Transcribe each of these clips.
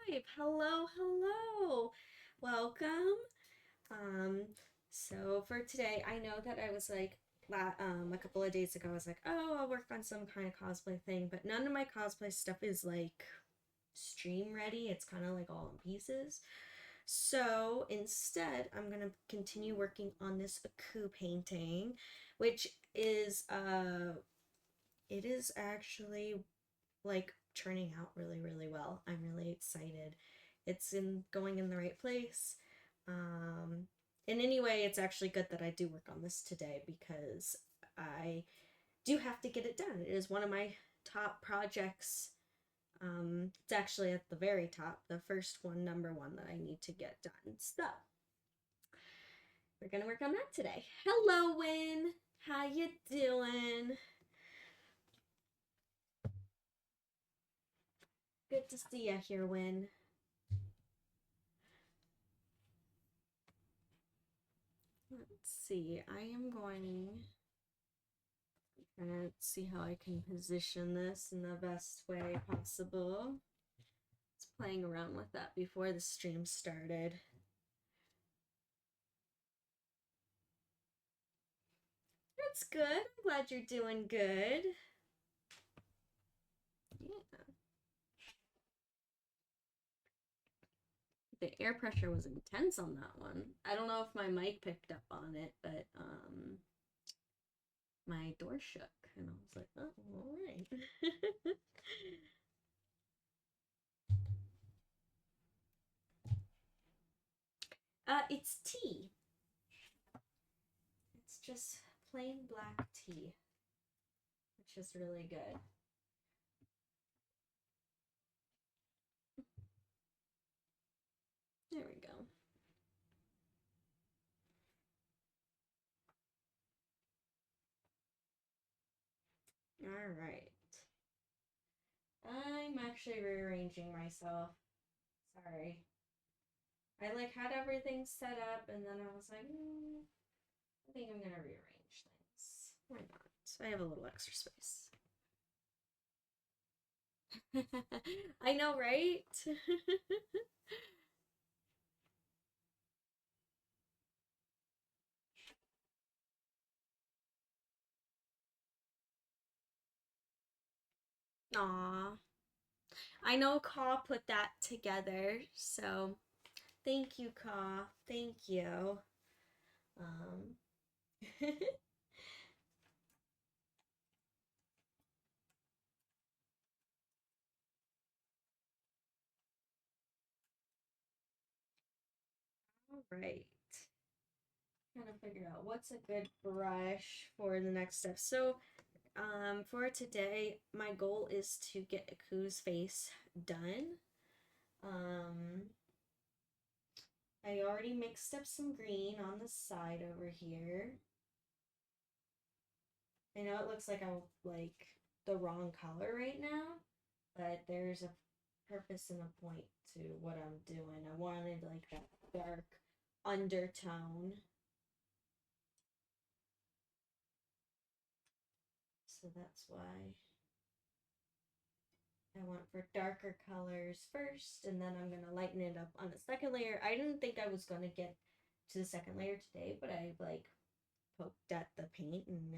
live. Hello, hello. Welcome. So for today, I know that I was like a couple of days ago, I was like, oh, I'll work on some kind of cosplay thing, but none of my cosplay stuff is like stream ready. It's kind of like all in pieces. So instead, I'm gonna continue working on this Aku painting, which is it is actually like turning out really, really well. I'm really excited. It's going in the right place. And anyway, it's actually good that I do work on this today because I do have to get it done. It is one of my top projects. It's actually at the very top, the first one, number one that I need to get done. So we're gonna work on that today. Hello, Win. How you doing? Good to see you here, Win. Let's see. I am going to see how I can position this in the best way possible. I was playing around with that before the stream started. That's good. I'm glad you're doing good. Yeah. The air pressure was intense on that one. I don't know if my mic picked up on it, but my door shook and I was like, oh, all right. It's tea. It's just plain black tea, which is really good. There we go. All right. I'm actually rearranging myself. Sorry. I like had everything set up and then I was like, I think I'm gonna rearrange things. Why not? I have a little extra space. I know, right? Aw. I know Ka put that together, so thank you, Ka. Thank you. Um All right. Trying to figure out what's a good brush for the next step. So for today, my goal is to get Aku's face done. I already mixed up some green on the side over here. I know it looks like I'm like the wrong color right now, but there's a purpose and a point to what I'm doing. I wanted like that dark undertone. So that's why I went for darker colors first, and then I'm going to lighten it up on the second layer. I didn't think I was going to get to the second layer today, but I like poked at the paint and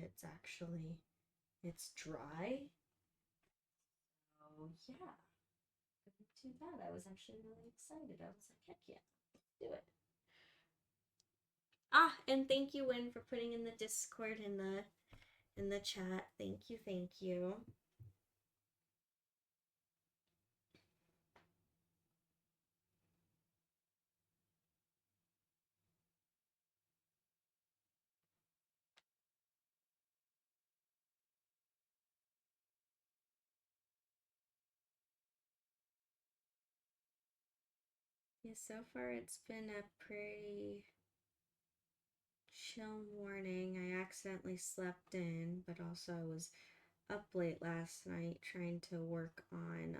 it's dry. So yeah, do that. I was actually really excited. I was like, heck yeah, do it. Ah, and thank you, Win, for putting in the Discord in the chat. Thank you, thank you. Yeah, so far it's been a pretty chill morning. I accidentally slept in, but also I was up late last night trying to work on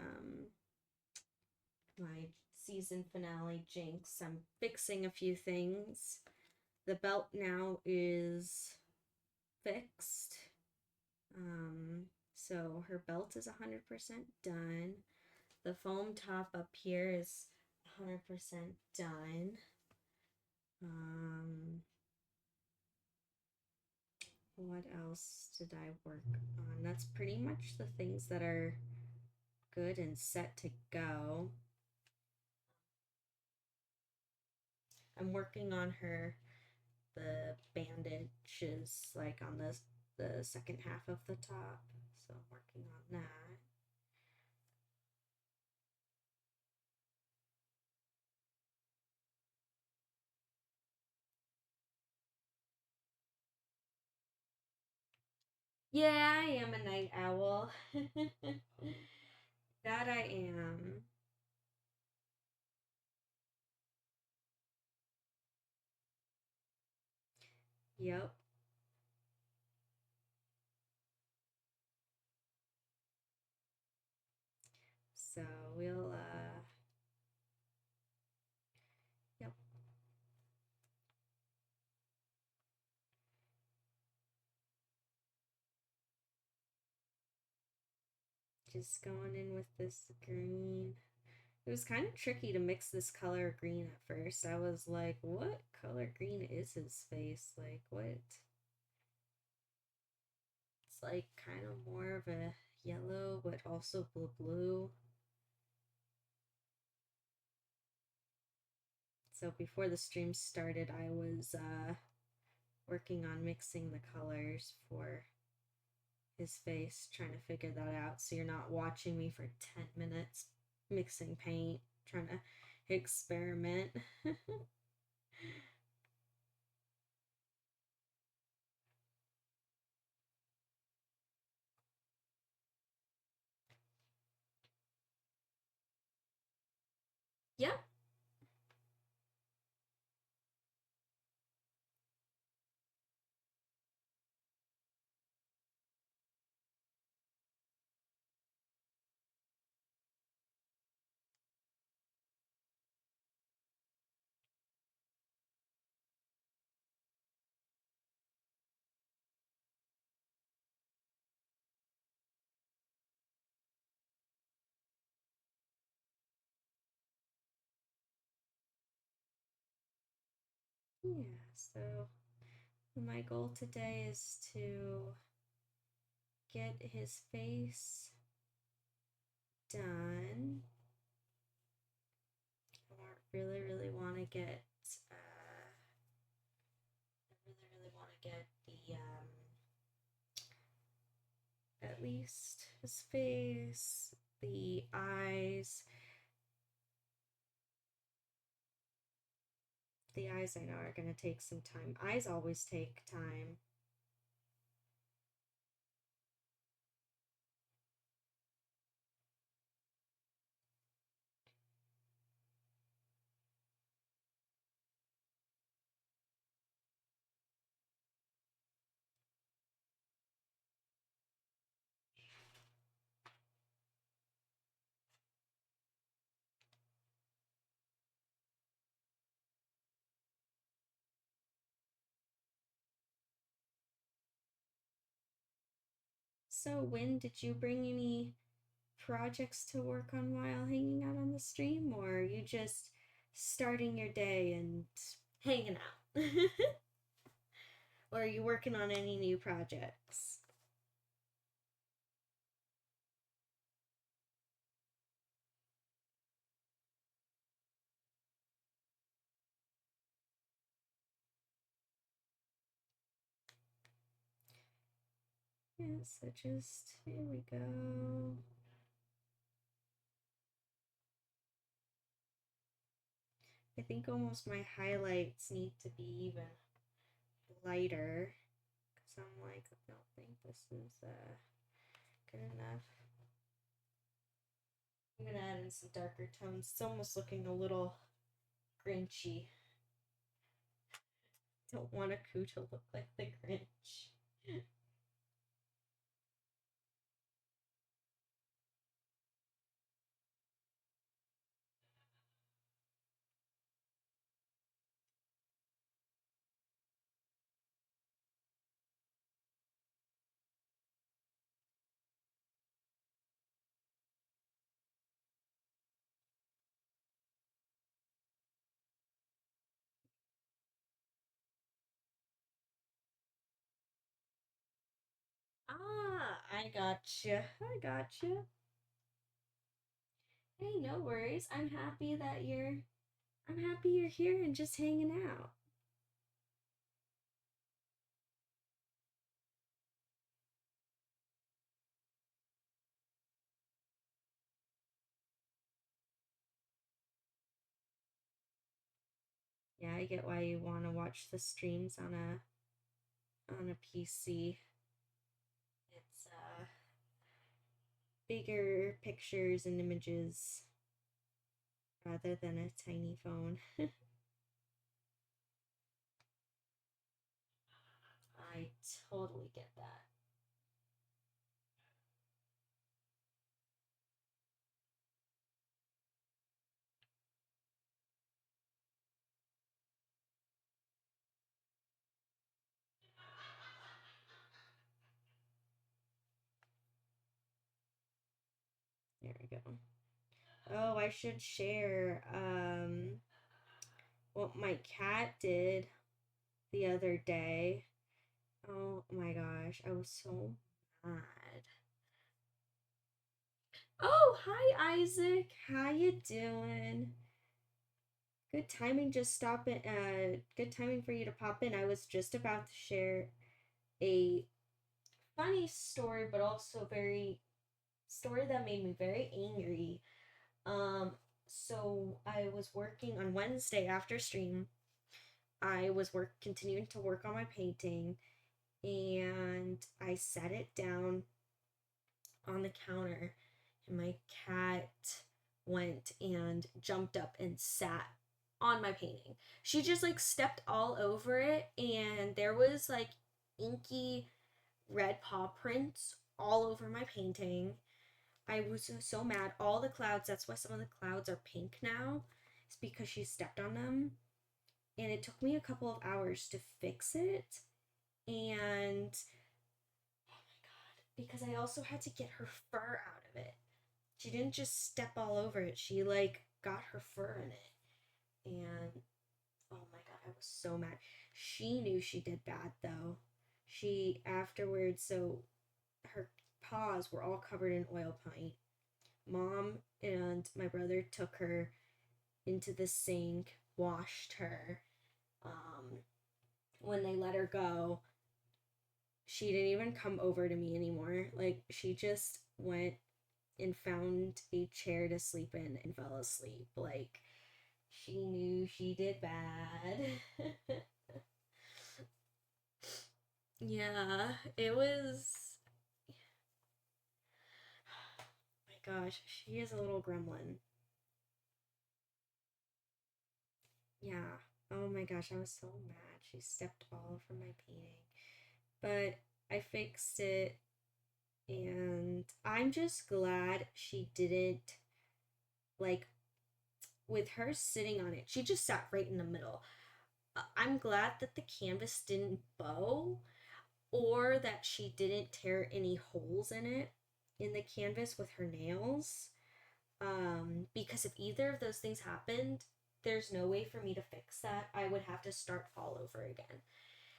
my season finale Jinx. I'm fixing a few things. The belt now is fixed. So her belt is 100% done. The foam top up here is 100% done. What else did I work on? That's pretty much the things that are good and set to go. I'm working on the bandages, like on the second half of the top. So I'm working on that. Yeah, I am a night owl. That I am. Yep. So we'll yep. Just going in with this green. It was kind of tricky to mix this color green at first. I was like, what color green is his face? Like, what? It's like kind of more of a yellow, but also blue. So before the stream started, I was working on mixing the colors for his face, trying to figure that out. So you're not watching me for 10 minutes mixing paint, trying to experiment. Yeah. Yeah, so my goal today is to get his face done. I really want to get the at least his face, the eyes. The eyes I know are gonna take some time. Eyes always take time. So when did you bring any projects to work on while hanging out on the stream, or are you just starting your day and hanging out? Or are you working on any new projects? Yeah, so just, here we go. I think almost my highlights need to be even lighter, because I'm like, I don't think this is good enough. I'm gonna add in some darker tones. It's almost looking a little Grinchy. Don't want a coup to look like the Grinch. I gotcha. I gotcha. Hey, no worries. I'm happy you're here and just hanging out. Yeah, I get why you want to watch the streams on a PC. It's bigger pictures and images rather than a tiny phone. I totally get that. There we go. Oh, I should share what my cat did the other day. Oh my gosh, I was so mad. Oh, hi Isaac. How you doing? Good timing just stopping good timing for you to pop in. I was just about to share a funny story but also very story that made me very angry. So I was working on Wednesday after stream. I was continuing to work on my painting and I set it down on the counter and my cat went and jumped up and sat on my painting. She just like stepped all over it and there was like inky red paw prints all over my painting. I was so mad. All the clouds, that's why some of the clouds are pink now. It's because she stepped on them. And it took me a couple of hours to fix it. And oh my god, because I also had to get her fur out of it. She didn't just step all over it. She like got her fur in it. And oh my god, I was so mad. She knew she did bad though. She afterwards, so her paws were all covered in oil paint. Mom and my brother took her into the sink, washed her. When they let her go, she didn't even come over to me anymore. Like, she just went and found a chair to sleep in and fell asleep. Like, she knew she did bad. Yeah, it was. Oh my gosh, she is a little gremlin. Yeah. Oh my gosh, I was so mad. She stepped all over my painting. But I fixed it, and I'm just glad she didn't, like, with her sitting on it, she just sat right in the middle. I'm glad that the canvas didn't bow or that she didn't tear any holes in it in the canvas with her nails. Because if either of those things happened, there's no way for me to fix that. I would have to start all over again.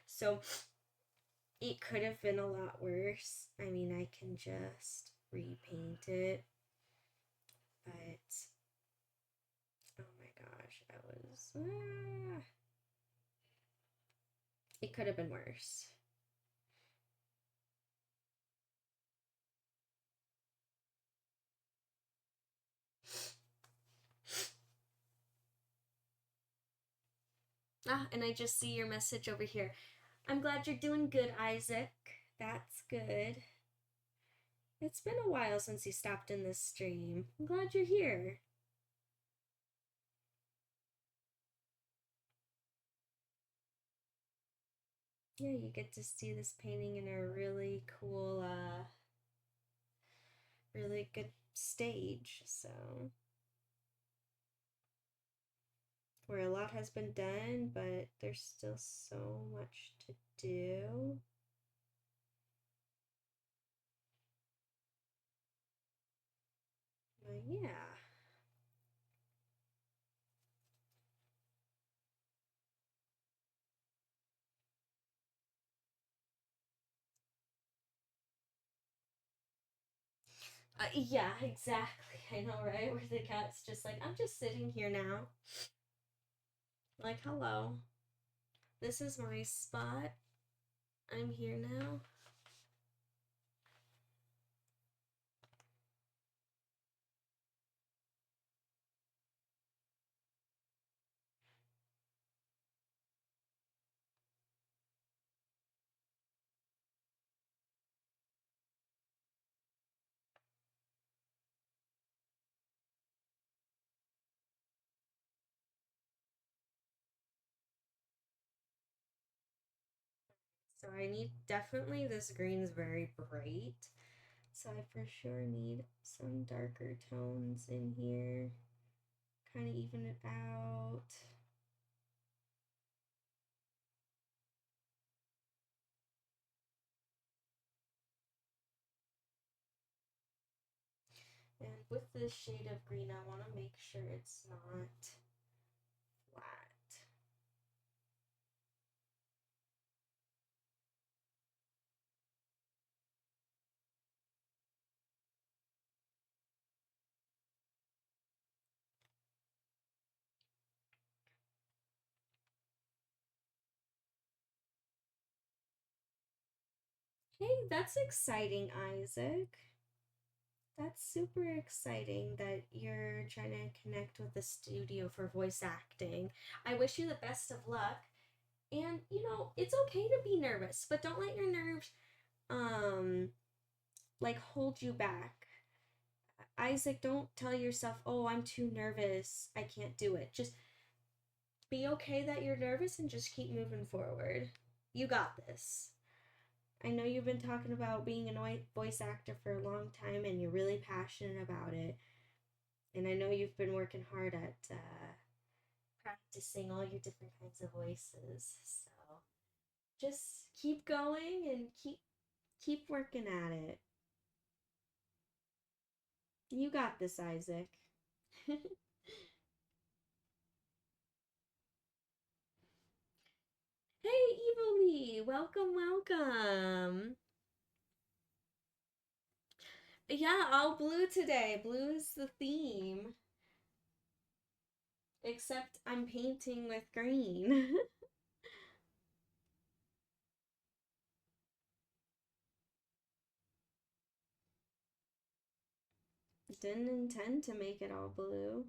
So it could have been a lot worse. I mean, I can just repaint it, but oh my gosh, that was. It could have been worse. Ah, and I just see your message over here. I'm glad you're doing good, Isaac. That's good. It's been a while since you stopped in this stream. I'm glad you're here. Yeah, you get to see this painting in a really cool, really good stage, so. Where a lot has been done, but there's still so much to do. But yeah. Yeah, exactly. I know, right? Where the cat's just like, I'm just sitting here now. Like, hello. This is my spot. I'm here now. So I need, definitely this green's very bright. So I for sure need some darker tones in here. Kind of even it out. And with this shade of green, I want to make sure it's not flat. Hey, that's exciting, Isaac. That's super exciting that you're trying to connect with the studio for voice acting. I wish you the best of luck. And, you know, it's okay to be nervous, but don't let your nerves, like hold you back. Isaac, don't tell yourself, oh, I'm too nervous. I can't do it. Just be okay that you're nervous and just keep moving forward. You got this. I know you've been talking about being a voice actor for a long time and you're really passionate about it. And I know you've been working hard at practicing all your different kinds of voices. So just keep going and keep working at it. You got this, Isaac. Hey, Evil, welcome, welcome. Yeah, all blue today. Blue is the theme. Except I'm painting with green. Didn't intend to make it all blue.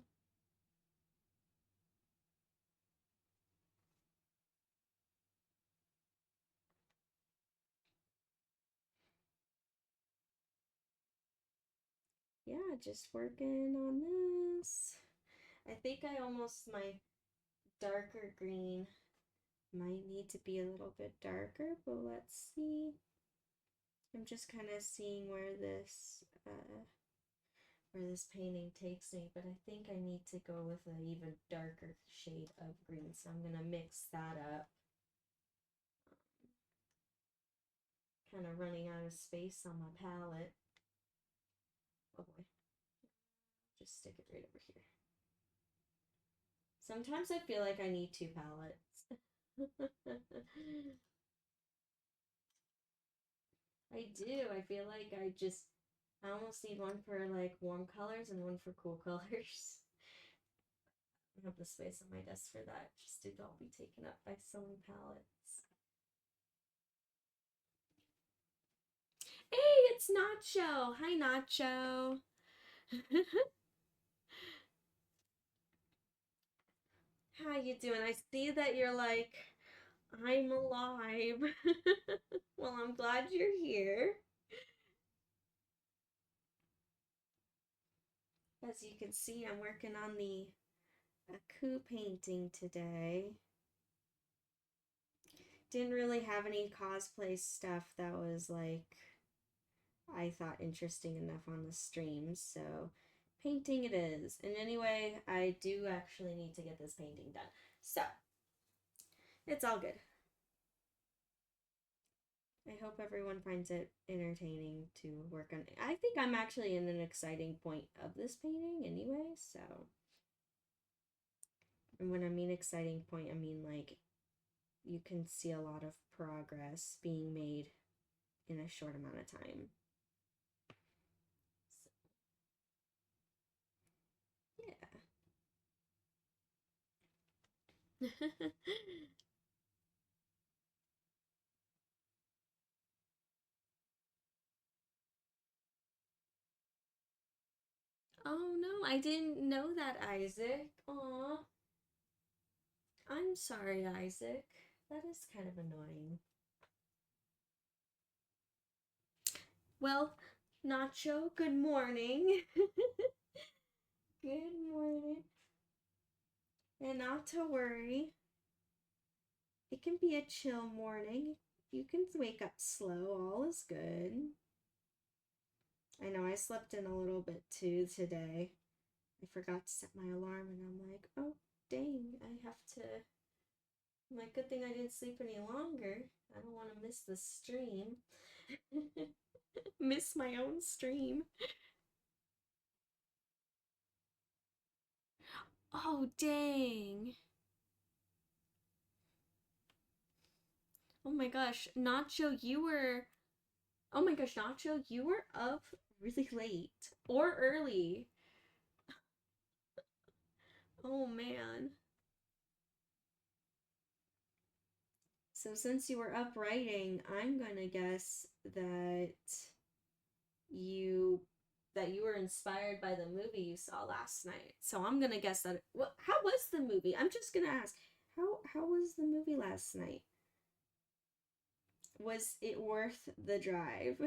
Yeah, just working on this. I think my darker green might need to be a little bit darker, but let's see. I'm just kind of seeing where this painting takes me, but I think I need to go with an even darker shade of green, so I'm gonna mix that up. Kind of running out of space on my palette. Oh boy. Just stick it right over here. Sometimes I feel like I need two palettes. I do. I feel like I almost need one for like warm colors and one for cool colors. I have the space on my desk for that, just to all be taken up by sewing palettes. Hey, it's Nacho. Hi, Nacho. How you doing? I see that you're like, I'm alive. Well, I'm glad you're here. As you can see, I'm working on the Aku painting today. Didn't really have any cosplay stuff that was like I thought interesting enough on the streams, so painting it is. And anyway, I do actually need to get this painting done. So, it's all good. I hope everyone finds it entertaining to work on. I think I'm actually in an exciting point of this painting anyway, so. And when I mean exciting point, I mean like you can see a lot of progress being made in a short amount of time. Oh no, I didn't know that, Isaac. Aw. I'm sorry, Isaac. That is kind of annoying. Well, Nacho, good morning. Good morning. And not to worry, it can be a chill morning. You can wake up slow, all is good. I know I slept in a little bit too today. I forgot to set my alarm and I'm like, oh, dang, I have to. My good thing I didn't sleep any longer. I don't want to miss the stream. Miss my own stream. Oh, dang. Oh my gosh, Nacho, you were. Oh my gosh, Nacho, you were up really late or early. Oh man. So since you were up writing, I'm gonna guess you that you were inspired by the movie you saw last night. So I'm gonna guess that. Well, how was the movie? I'm just gonna ask. How was the movie last night? Was it worth the drive?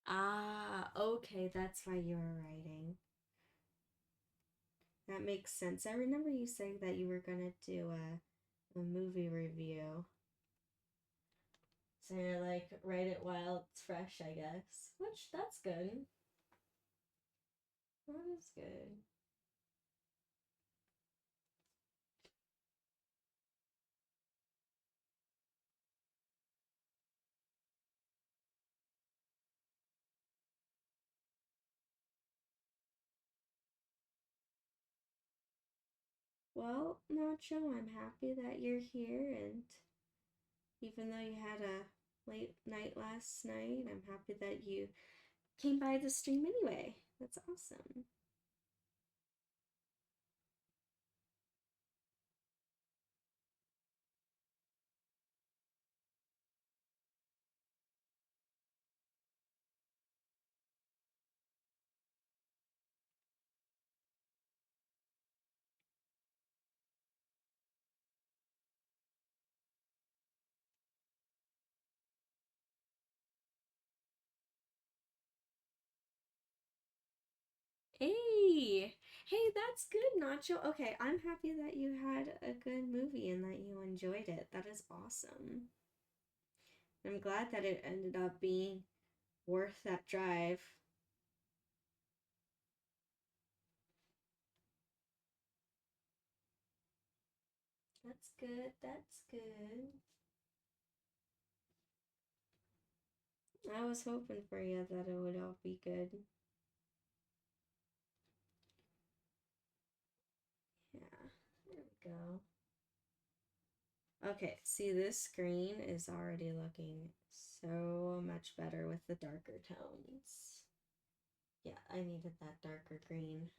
Ah, okay, that's why you were writing. That makes sense. I remember you saying that you were gonna do a movie review. So you're like, write it while it's fresh, I guess. Which, that's good. That is good. Well, Nacho, I'm happy that you're here, and even though you had a late night last night, I'm happy that you came by the stream anyway. That's awesome. Hey, hey, that's good, Nacho. Okay, I'm happy that you had a good movie and that you enjoyed it. That is awesome. I'm glad that it ended up being worth that drive. That's good. That's good. I was hoping for you that it would all be good. Yeah, there we go. Okay, see, this screen is already looking so much better with the darker tones. Yeah, I needed that darker green.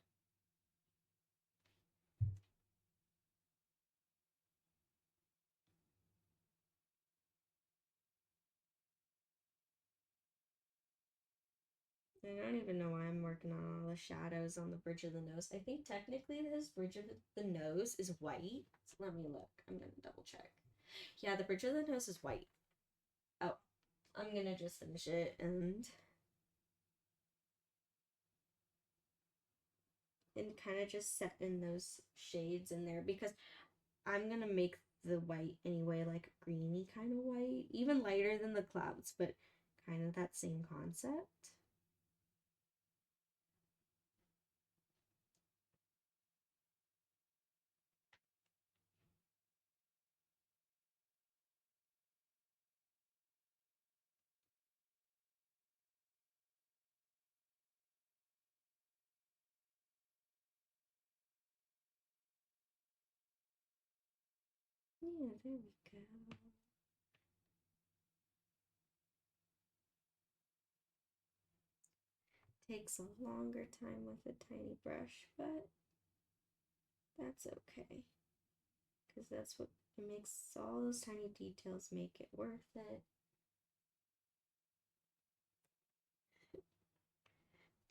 I don't even know why I'm working on all the shadows on the bridge of the nose. I think technically this bridge of the nose is white. So let me look. I'm gonna double check. Yeah, the bridge of the nose is white. Oh, I'm gonna just finish it and kind of just set in those shades in there because I'm gonna make the white anyway, like greeny kind of white, even lighter than the clouds, but kind of that same concept. Yeah, there we go. Takes a longer time with a tiny brush, but that's okay. Because that's what it makes, all those tiny details make it worth it.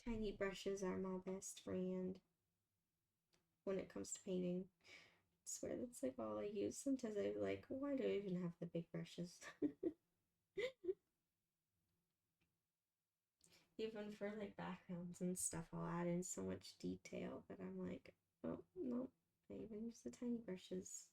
Tiny brushes are my best friend when it comes to painting. I swear that's like all I use. Sometimes I'm like, why do I even have the big brushes? Even for like backgrounds and stuff, I'll add in so much detail, but I'm like, oh no, I even use the tiny brushes.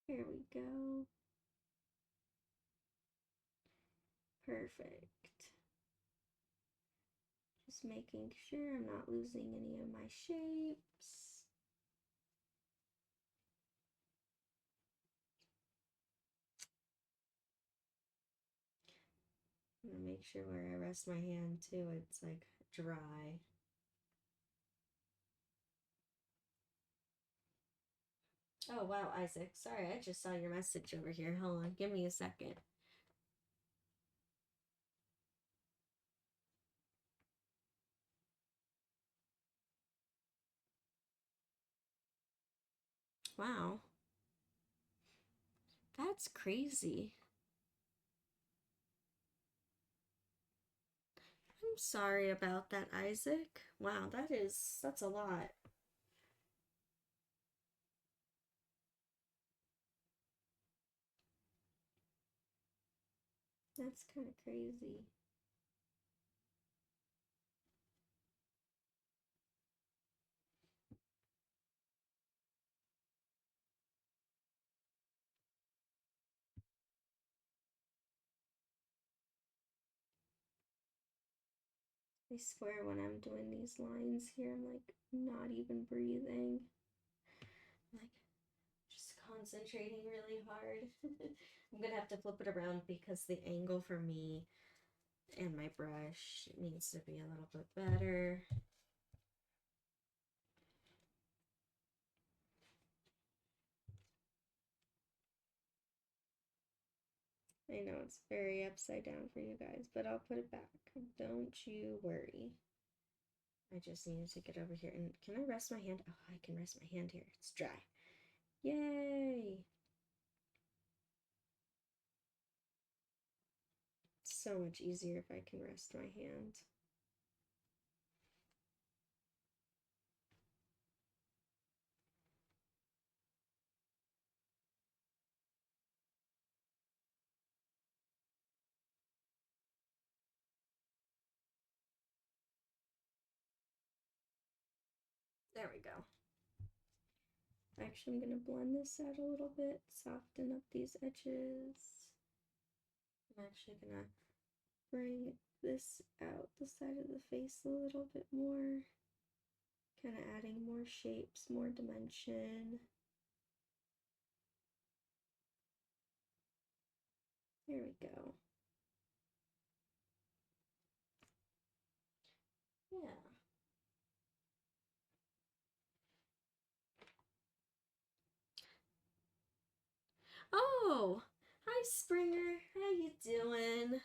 Here we go. Perfect. Just making sure I'm not losing any of my shapes. I'm gonna make sure where I rest my hand too, it's like dry. Oh wow, Isaac. Sorry, I just saw your message over here. Hold on, give me a second. Wow. That's crazy. I'm sorry about that, Isaac. Wow, that's a lot. That's kind of crazy. I swear when I'm doing these lines here, I'm like not even breathing. I'm like just concentrating really hard. I'm gonna have to flip it around because the angle for me and my brush needs to be a little bit better. I know it's very upside down for you guys, but I'll put it back. Don't you worry. I just needed to get over here. And can I rest my hand? Oh, I can rest my hand here. It's dry. Yay! It's so much easier if I can rest my hand. There we go. Actually, I'm going to blend this out a little bit, soften up these edges. I'm actually going to bring this out the side of the face a little bit more. Kind of adding more shapes, more dimension. There we go. Yeah. Oh, hi Springer. How you doing?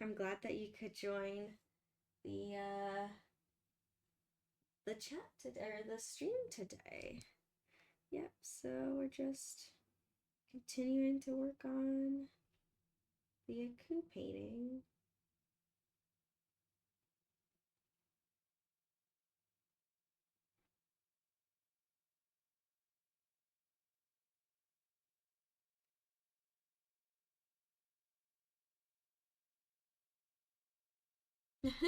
I'm glad that you could join the chat today, or the stream today. Yep, so we're just continuing to work on the Aku painting. Hey,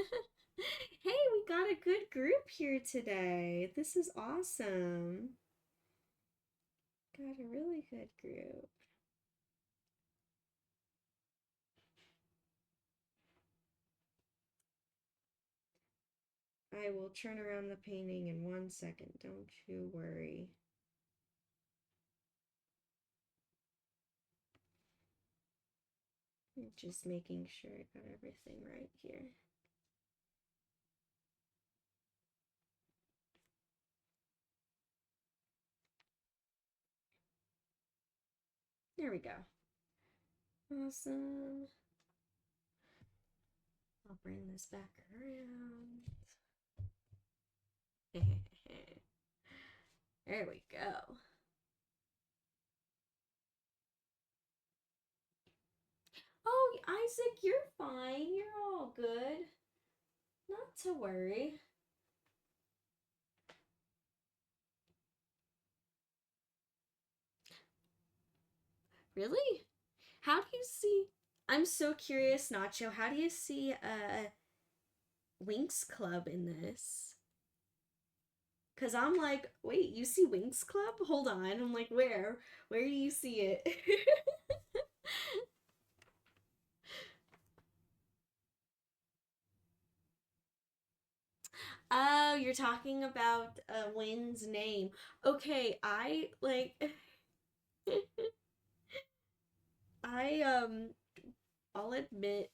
we got a good group here today. This is awesome. Got a really good group. I will turn around the painting in 1 second. Don't you worry. Just making sure I got everything right here. There we go. Awesome. I'll bring this back around. There we go. Oh, Isaac, you're fine. You're all good. Not to worry. Really? How do you see? I'm so curious, Nacho. How do you see Winx Club in this? Cause I'm like, wait, you see Winx Club? Hold on. I'm like, where? Where do you see it? Oh, you're talking about Wynn's name. Okay, I like I I'll admit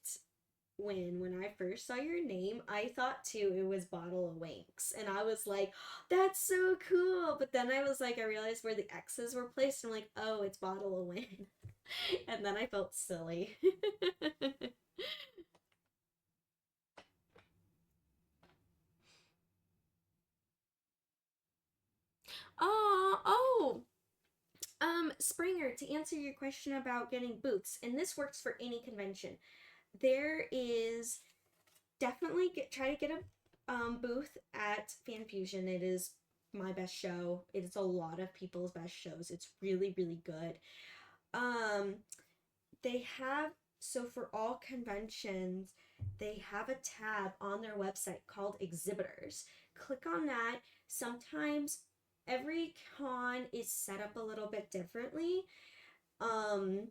when I first saw your name, I thought too it was Bottle of Winks. And I was like, that's so cool. But then I was like, I realized where the X's were placed. And I'm like, oh, it's Bottle of Win. And then I felt silly. Oh, Springer, to answer your question about getting booths, and this works for any convention, there is definitely try to get a booth at Fan Fusion. It is my best show. It is a lot of people's best shows. It's really, really good. Um, they have, so for all conventions, they have a tab on their website called exhibitors. Click on that. Sometimes every con is set up a little bit differently. Um,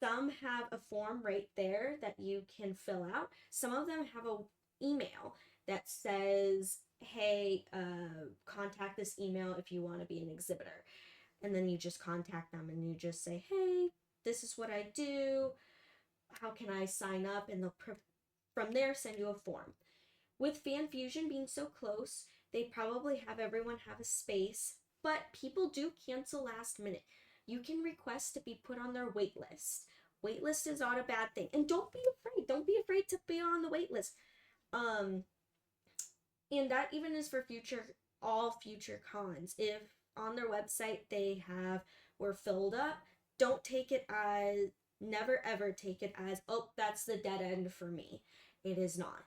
some have a form right there that you can fill out. Some of them have a email that says, hey, contact this email if you want to be an exhibitor. And then you just contact them and you just say, hey, this is what I do. How can I sign up? And they'll from there send you a form. With Fan Fusion being so close, they probably have everyone have a space, but people do cancel last minute. You can request to be put on their wait list. Waitlist is not a bad thing. And don't be afraid. Don't be afraid to be on the wait list. And that even is for all future cons. If on their website they have we're filled up, don't take it as, never ever take it as, oh, that's the dead end for me. It is not.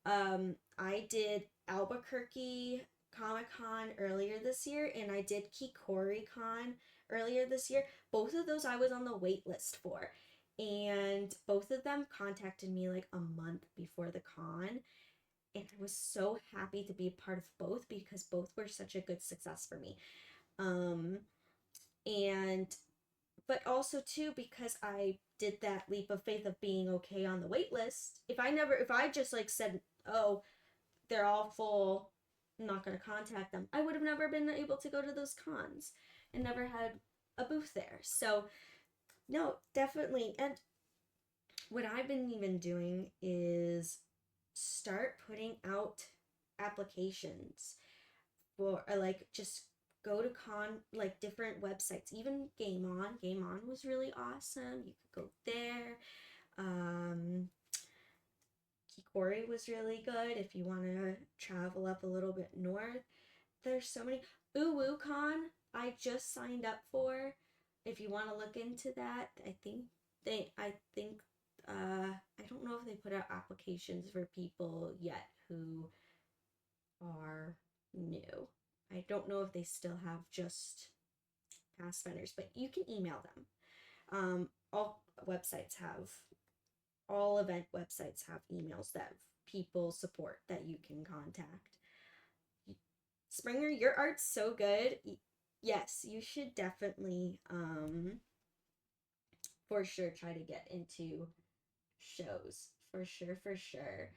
I did Albuquerque Comic Con earlier this year, and I did Kikori Con earlier this year. Both of those I was on the wait list for. And both of them contacted me like a month before the con. And I was so happy to be a part of both because both were such a good success for me. And but also too because I did that leap of faith of being okay on the wait list. If I just like said, oh, they're all full, I'm not going to contact them, I would have never been able to go to those cons and never had a booth there. So no, definitely. And what I've been even doing is start putting out applications for, or like just go to like different websites, even Game On was really awesome. You could go there. Kikori was really good if you want to travel up a little bit north. There's so many. Con I just signed up for. If you want to look into that, I think I don't know if they put out applications for people yet who are new. I don't know if they still have just past vendors, but you can email them. All event websites have emails that people support that you can contact. Springer, your art's so good. Yes, you should definitely for sure try to get into shows. For sure, for sure.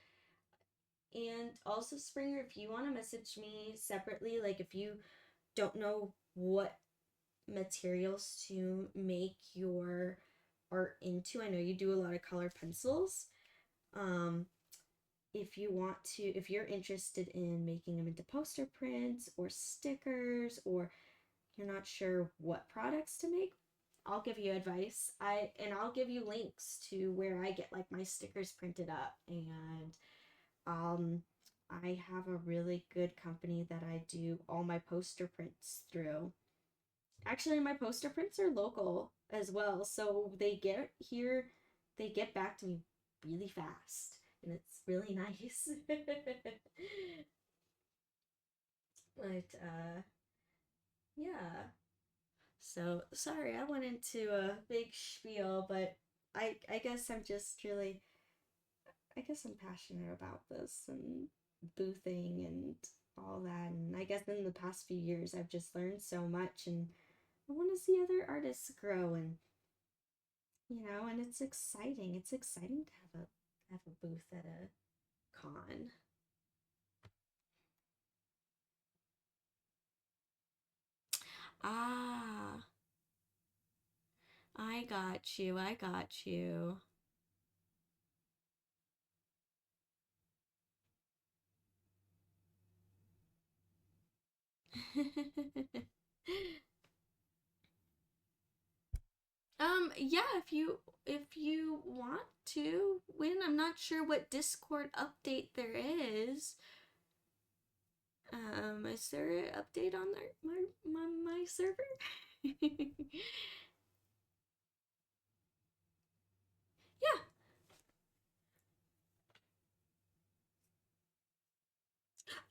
And also, Springer, if you want to message me separately, like if you don't know what materials to make your art into, I know you do a lot of color pencils. Um, if you want to, if you're interested in making them into poster prints or stickers, or you're not sure what products to make, I'll give you advice. I'll give you links to where I get like my stickers printed up, and I have a really good company that I do all my poster prints through. Actually, my poster prints are local as well, so they get back to me really fast, and it's really nice. But yeah. So sorry, I went into a big spiel, but I guess I'm just really, I guess I'm passionate about this and boothing and all that. And I guess in the past few years, I've just learned so much, and I want to see other artists grow, and and it's exciting. It's exciting to have a booth at a con. Ah, I got you. I got you. Yeah, if you want to win, I'm not sure what Discord update there is. Is there an update on my server? Yeah.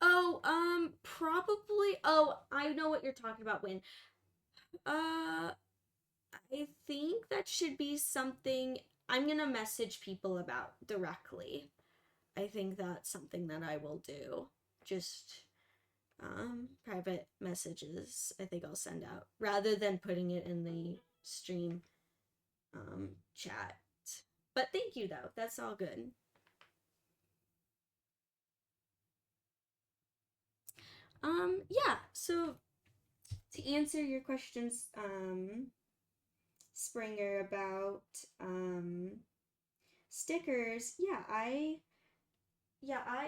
Oh, probably. Oh, I know what you're talking about. When, I think that should be something I'm gonna message people about directly. I think that's something that I will do. Just private messages, I think I'll send out rather than putting it in the stream chat. But thank you though. That's all good. Yeah, so to answer your questions, Springer, about stickers,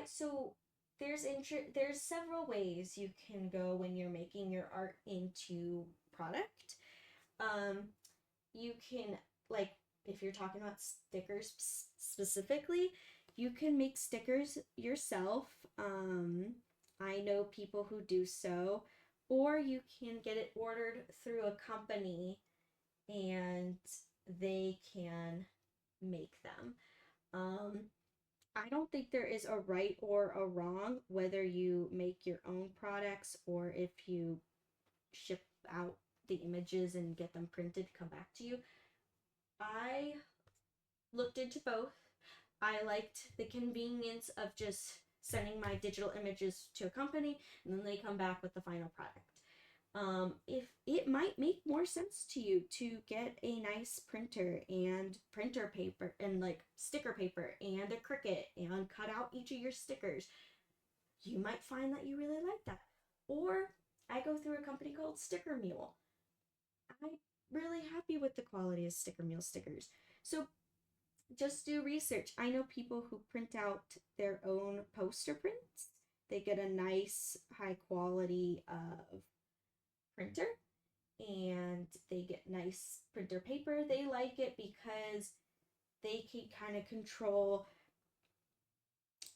so there's several ways you can go when you're making your art into product. Um, you can, like, if you're talking about stickers specifically, you can make stickers yourself. I know people who do so, or you can get it ordered through a company and they can make them. Um, I don't think there is a right or a wrong whether you make your own products or if you ship out the images and get them printed, come back to you. I looked into both. I liked the convenience of just sending my digital images to a company and then they come back with the final product. If it might make more sense to you to get a nice printer and printer paper and like sticker paper and a Cricut and cut out each of your stickers, you might find that you really like that. Or I go through a company called Sticker Mule. I'm really happy with the quality of Sticker Mule stickers. So just do research. I know people who print out their own poster prints. They get a nice high quality of printer and they get nice printer paper. They like it because they can kind of control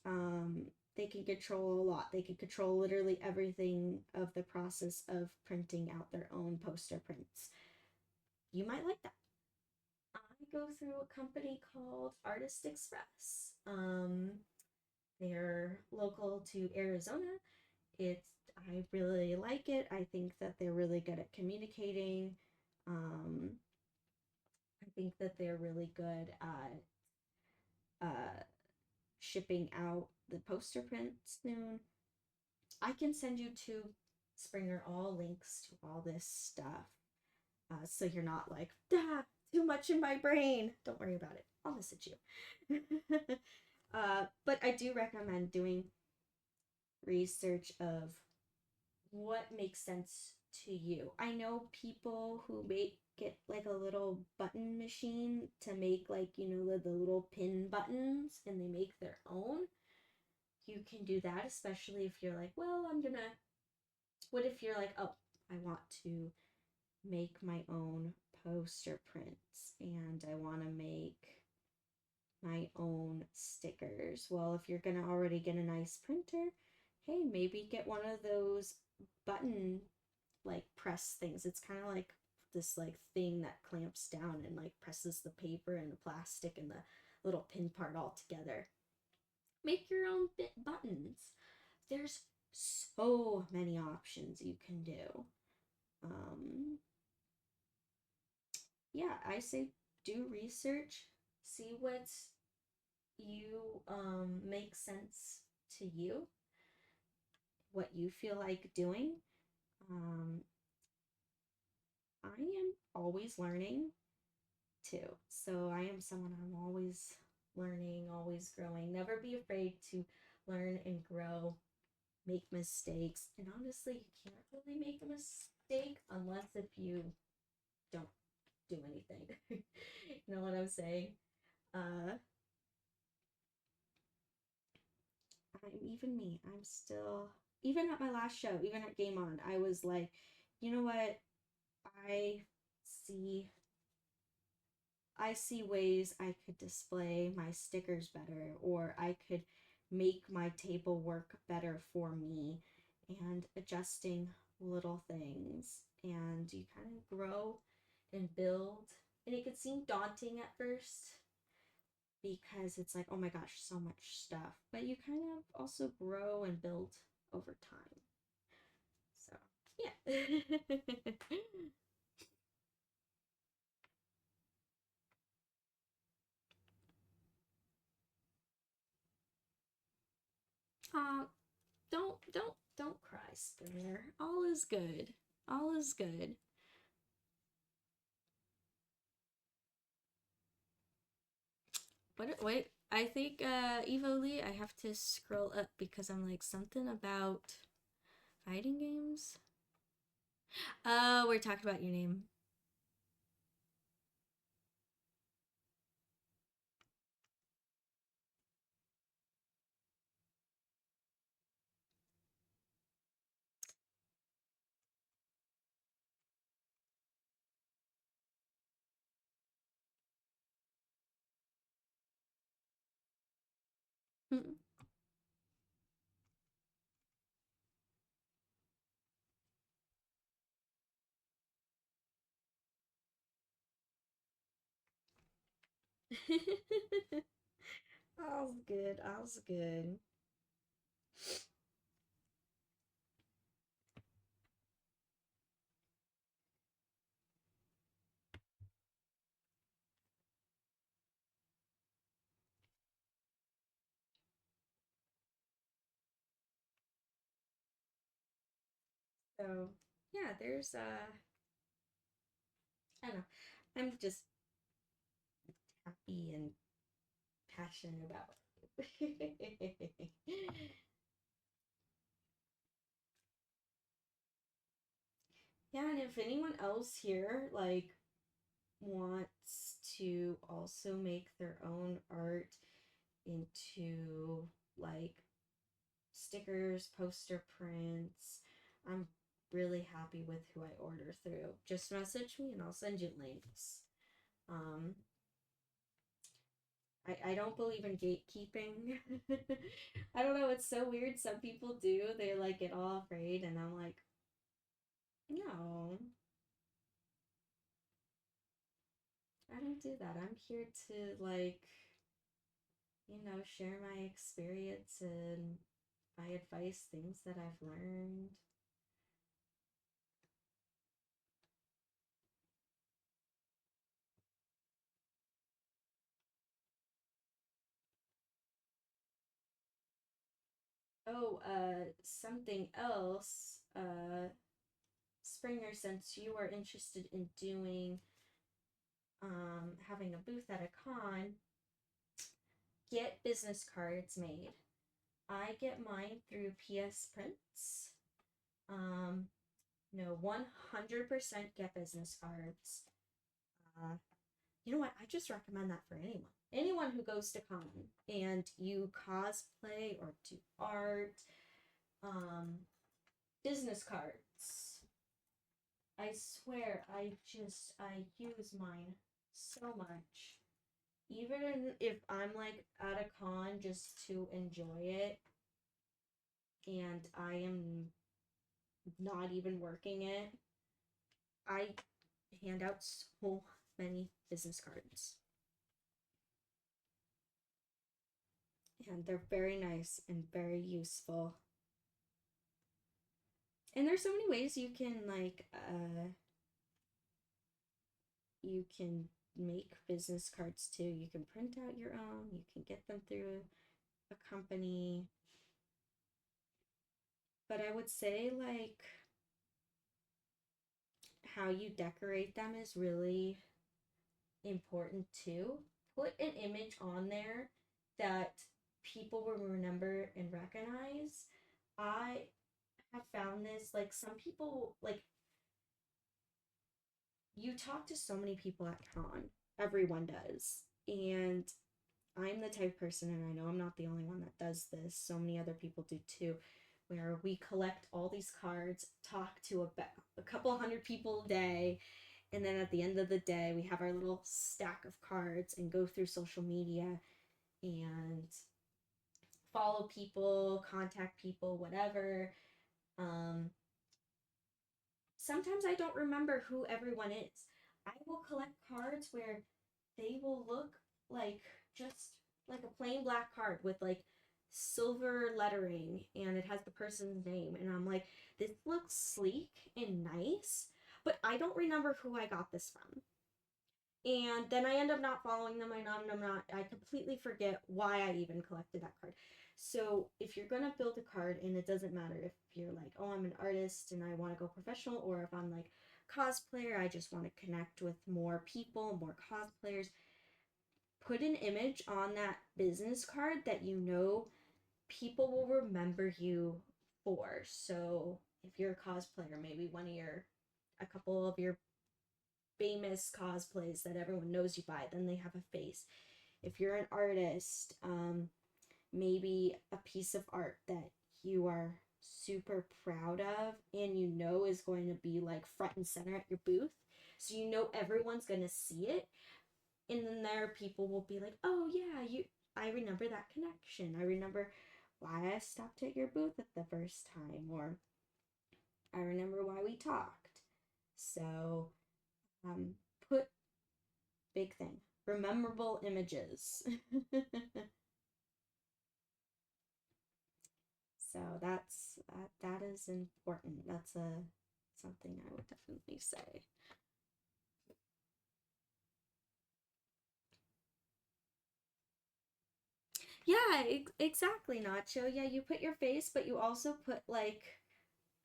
um they can control a lot. They can control literally everything of the process of printing out their own poster prints. You might like that. I go through a company called Artist Express. They're local to Arizona. It's I really like it. I think that they're really good at communicating. Um, I think that they're really good at shipping out the poster prints soon. I can send you to Springer all links to all this stuff. So you're not like, too much in my brain. Don't worry about it. I'll message you. But I do recommend doing research of what makes sense to you. I know people who get like a little button machine to make like, the little pin buttons and they make their own. You can do that, especially if you're like, well, what if you're like, oh, I want to make my own poster prints and I want to make my own stickers. Well, if you're gonna already get a nice printer, hey, maybe get one of those button like press things. It's kind of like this like thing that clamps down and like presses the paper and the plastic and the little pin part all together. Make your own buttons. There's so many options you can do. Yeah, I say do research, see what's you makes sense to you, what you feel like doing. Um, I am always learning too. So I am someone I'm always learning, always growing. Never be afraid to learn and grow, make mistakes. And honestly, you can't really make a mistake unless if you don't do anything. You know what I'm saying? Uh, I'm even me. I'm still even at my last show, even at Game On, I was like, you know what? I see I see ways I could display my stickers better, or I could make my table work better for me, and adjusting little things. And you kind of grow and build. And it could seem daunting at first because it's like, oh my gosh, so much stuff. But you kind of also grow and build over time. So, yeah. uh, don't cry, Springer. All is good. All is good. Wait, I think Evo Lee, I have to scroll up because I'm like something about fighting games. Oh, we're talking about your name. All's good. All's good. So yeah, there's I don't know. I'm just happy and passionate about it. Yeah, and if anyone else here like wants to also make their own art into like stickers, poster prints, I'm really happy with who I order through. Just message me and I'll send you links. Um, I don't believe in gatekeeping. I don't know, it's so weird. Some people do. They like get all afraid, and I'm like, no, I don't do that. I'm here to like, share my experience and my advice, things that I've learned. Oh, something else. Springer, since you are interested in doing having a booth at a con, get business cards made. I get mine through PS Prints. No, 100% get business cards. You know what? I just recommend that for anyone. Anyone who goes to con and you cosplay or do art, business cards. I swear, I use mine so much. Even if I'm like at a con just to enjoy it and I am not even working it, I hand out so many business cards. And they're very nice and very useful. And there's so many ways you can you can make business cards too. You can print out your own, you can get them through a company. But I would say like how you decorate them is really important too. Put an image on there that people will remember and recognize. I have found this, like, some people, like, you talk to so many people at con, everyone does, and I'm the type of person, and I know I'm not the only one that does this, so many other people do too, where we collect all these cards, talk to about a couple hundred people a day, and then at the end of the day we have our little stack of cards and go through social media and follow people, contact people, whatever. Sometimes I don't remember who everyone is. I will collect cards where they will look like just like a plain black card with like silver lettering and it has the person's name. And I'm like, this looks sleek and nice, but I don't remember who I got this from. And then I end up not following them. I completely forget why I even collected that card. So if you're gonna build a card, and it doesn't matter if you're like, oh, I'm an artist and I want to go professional, or if I'm like cosplayer, I just want to connect with more people, more cosplayers, put an image on that business card that you know people will remember you for. So if you're a cosplayer, maybe a couple of your famous cosplays that everyone knows you by, then they have a face. If you're an artist, maybe a piece of art that you are super proud of and you know is going to be like front and center at your booth, so you know everyone's going to see it, and then there people will be like, oh yeah, I remember that connection, I remember why I stopped at your booth at the first time, or I remember why we talked. So put big thing, rememberable images. So that is important. That's something I would definitely say. Yeah, exactly, Nacho. Yeah, you put your face, but you also put like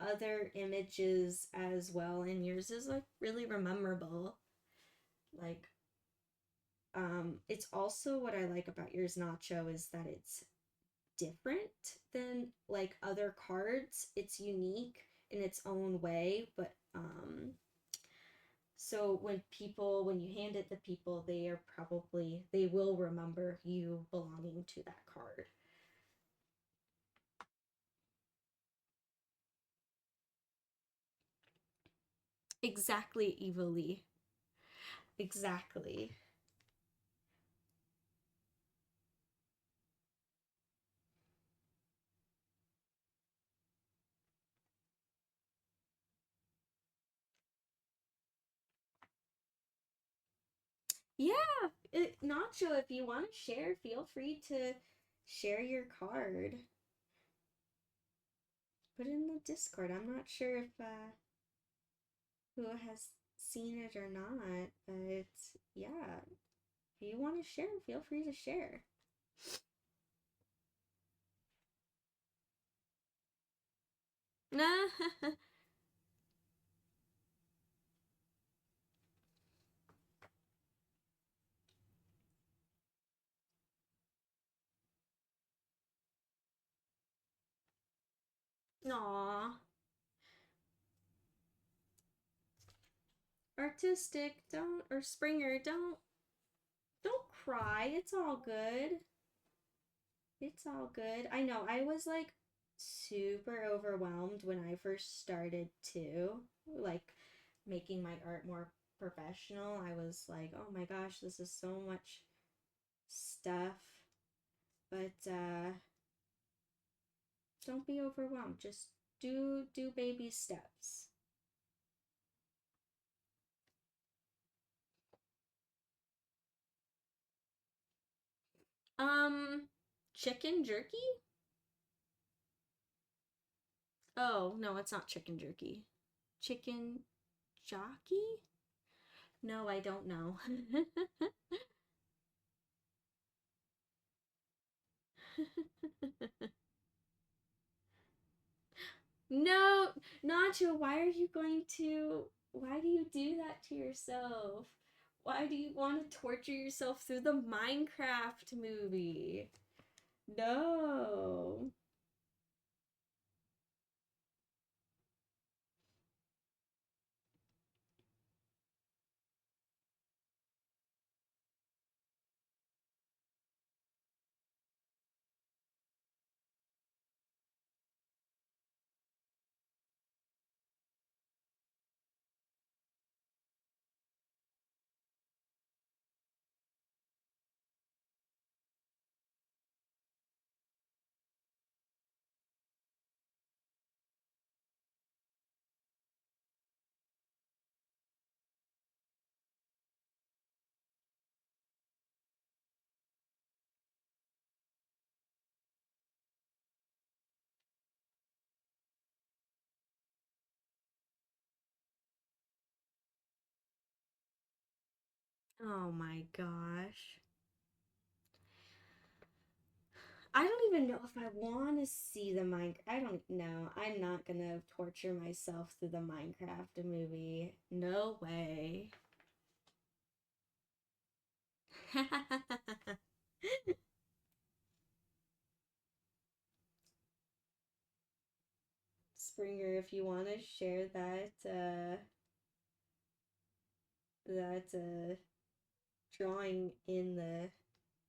other images as well, and yours is like really memorable. Like, it's also what I like about yours, Nacho, is that it's different than like other cards. It's unique in its own way, but so when you hand it to people, they will remember you belonging to that card. Exactly, Evily. Exactly. Yeah, Nacho, if you want to share, feel free to share your card. Put it in the Discord. I'm not sure if who has seen it or not, but yeah, if you want to share, feel free to share. Nah. Aww. Artistic, or Springer, don't cry. It's all good. It's all good. I know, I was like super overwhelmed when I first started too. Like making my art more professional. I was like, oh my gosh, this is so much stuff. But don't be overwhelmed. Just do baby steps. Um, chicken jerky? Oh, no, it's not chicken jerky. Chicken jockey? No, I don't know. No, Nacho, why do you do that to yourself? Why do you want to torture yourself through the Minecraft movie? No. Oh my gosh. I don't even know if I want to see the Minecraft. I don't know. I'm not gonna torture myself through the Minecraft movie. No way. Springer, if you want to share that drawing in the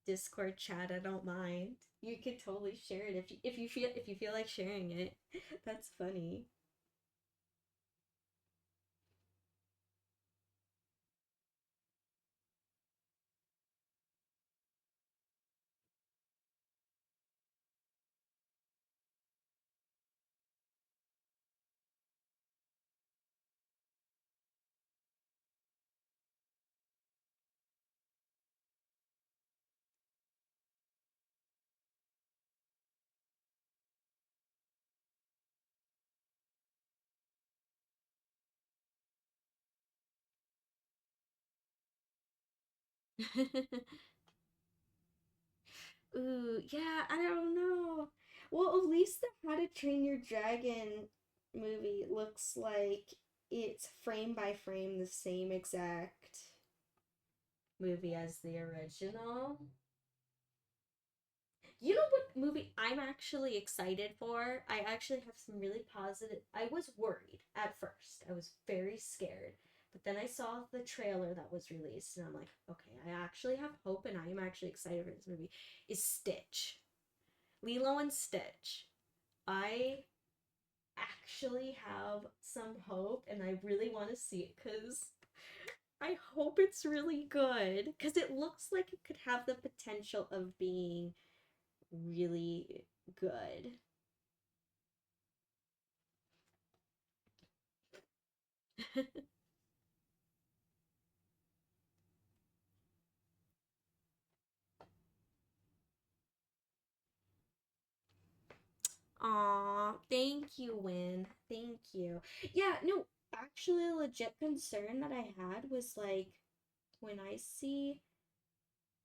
Discord chat, I don't mind. You could totally share it if you feel like sharing it. That's funny. Ooh, yeah, I don't know. Well, at least the How to Train Your Dragon movie looks like it's frame by frame the same exact movie as the original. You know what movie I'm actually excited for? I actually have some really positive. I was worried at first. I was very scared. But then I saw the trailer that was released and I'm like, okay, I actually have hope and I am actually excited for this movie. Is Stitch. Lilo and Stitch. I actually have some hope and I really want to see it because I hope it's really good because it looks like it could have the potential of being really good. Aw, thank you, Win. Thank you. Yeah, no, actually, a legit concern that I had was like when I see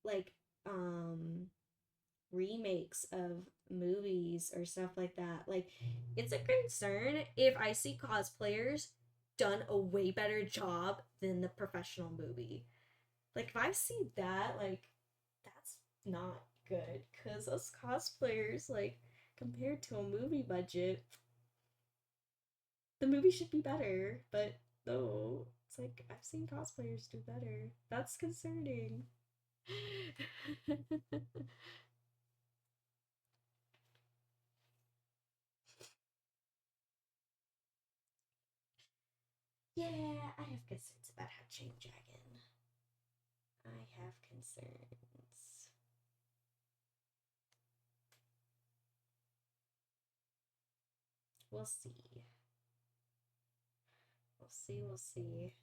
like remakes of movies or stuff like that. Like, it's a concern if I see cosplayers done a way better job than the professional movie. Like, if I see that, like, that's not good. Because us cosplayers, like, compared to a movie budget, The movie should be better, but no, it's like I've seen cosplayers do better. That's concerning. Yeah, I have concerns about how Jane Dragon. I have concerns. We'll see. We'll see, we'll see.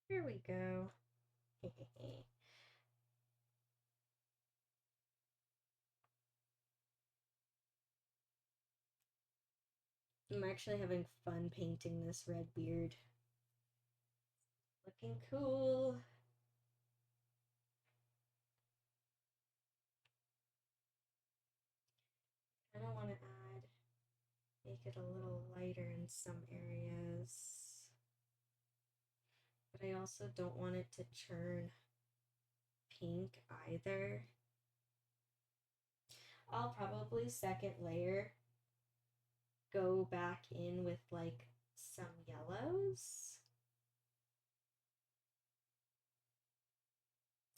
Here we go. I'm actually having fun painting this red beard. Looking cool. I don't want to make it a little lighter in some areas. But I also don't want it to turn pink either. I'll probably second layer go back in with like some yellows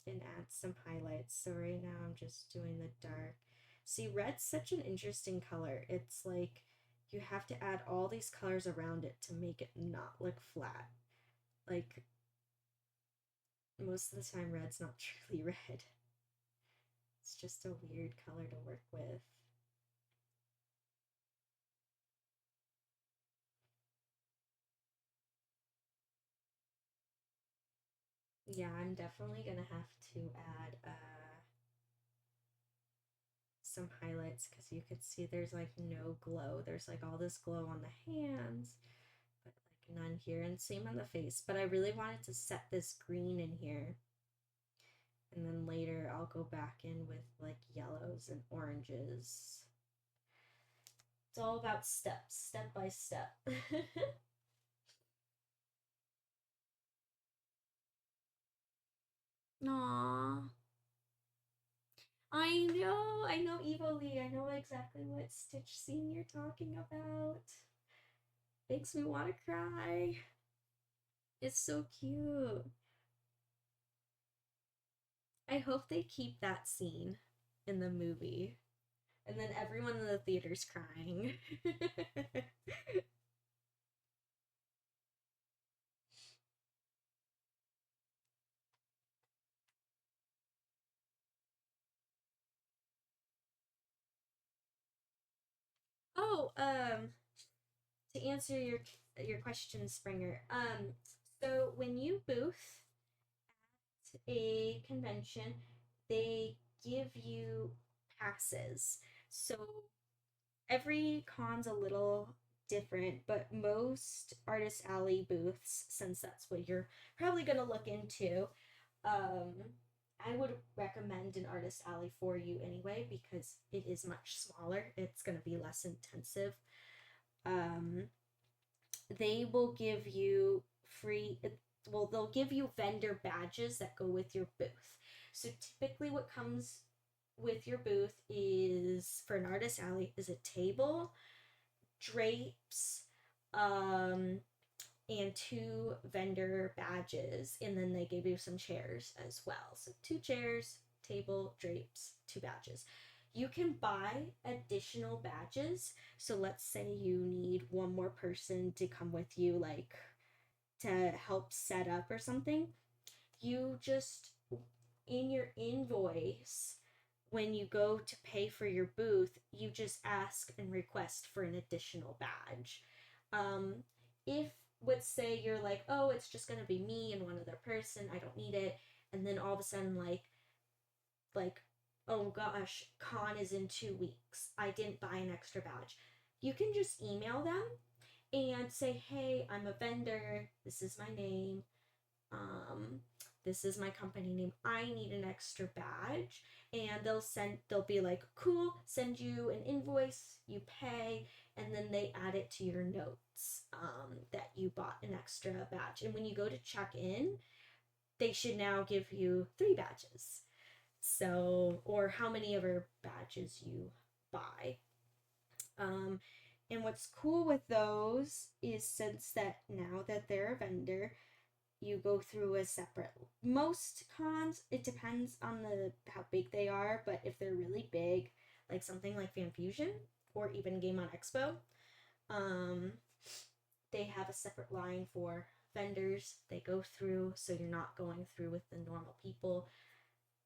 and add some highlights. So right now I'm just doing the dark. See, red's such an interesting color. It's like you have to add all these colors around it to make it not look flat. Like most of the time red's not truly red. It's just a weird color to work with. Yeah, I'm definitely gonna have to add some highlights because you could see there's like no glow. There's like all this glow on the hands, but like none here, and same on the face. But I really wanted to set this green in here, and then later I'll go back in with like yellows and oranges. It's all about steps, step by step. Aww. I know Evo Lee. I know exactly what Stitch scene you're talking about. Makes me want to cry. It's so cute. I hope they keep that scene in the movie. And then everyone in the theater's crying. Oh, to answer your question, Springer. So when you booth at a convention, they give you passes. So every con's a little different, but most Artist Alley booths, since that's what you're probably gonna look into, I would recommend an Artist Alley for you anyway because it is much smaller. It's gonna be less intensive. They will give you they'll give you vendor badges that go with your booth. So typically what comes with your booth is, for an Artist Alley, is a table, drapes, and 2 vendor badges, and then they gave you some chairs as well. So 2 chairs, table, drapes, 2 badges. You can buy additional badges. So let's say you need one more person to come with you, like to help set up or something. You just, in your invoice, when you go to pay for your booth, you just ask and request for an additional badge. If, let's say you're like, oh, it's just gonna be me and one other person, I don't need it, and then all of a sudden like oh gosh, con is in 2 weeks, I didn't buy an extra badge, you can just email them and say, hey, I'm a vendor, this is my name, this is my company name, I need an extra badge. And they'll be like, cool, send you an invoice, you pay, and then they add it to your notes, that you bought an extra badge. And when you go to check in, they should now give you 3 badges. So, or how many ever badges you buy. And what's cool with those is, since that now that they're a vendor, you go through a separate, most cons, it depends on how big they are, but if they're really big, like something like Fan Fusion or even Game On Expo, they have a separate line for vendors they go through, so you're not going through with the normal people.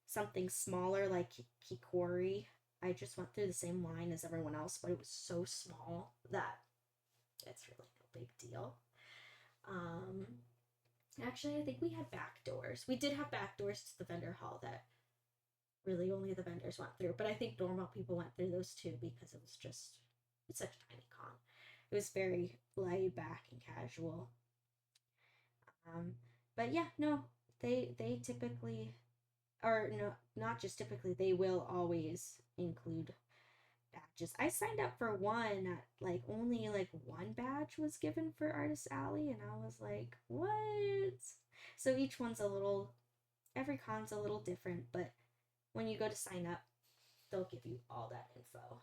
Something smaller like Kikori, I just went through the same line as everyone else, but it was so small that it's really no big deal. Actually, I think we had back doors. We did have back doors to the vendor hall that really only the vendors went through, but I think normal people went through those too, because it's such a tiny con. It was very laid back and casual. But yeah, no, they typically, or no, not just typically, they will always include badges. I signed up for one, like only like one badge was given for Artist Alley, and I was like, what? So each one's every con's a little different, but when you go to sign up, they'll give you all that info.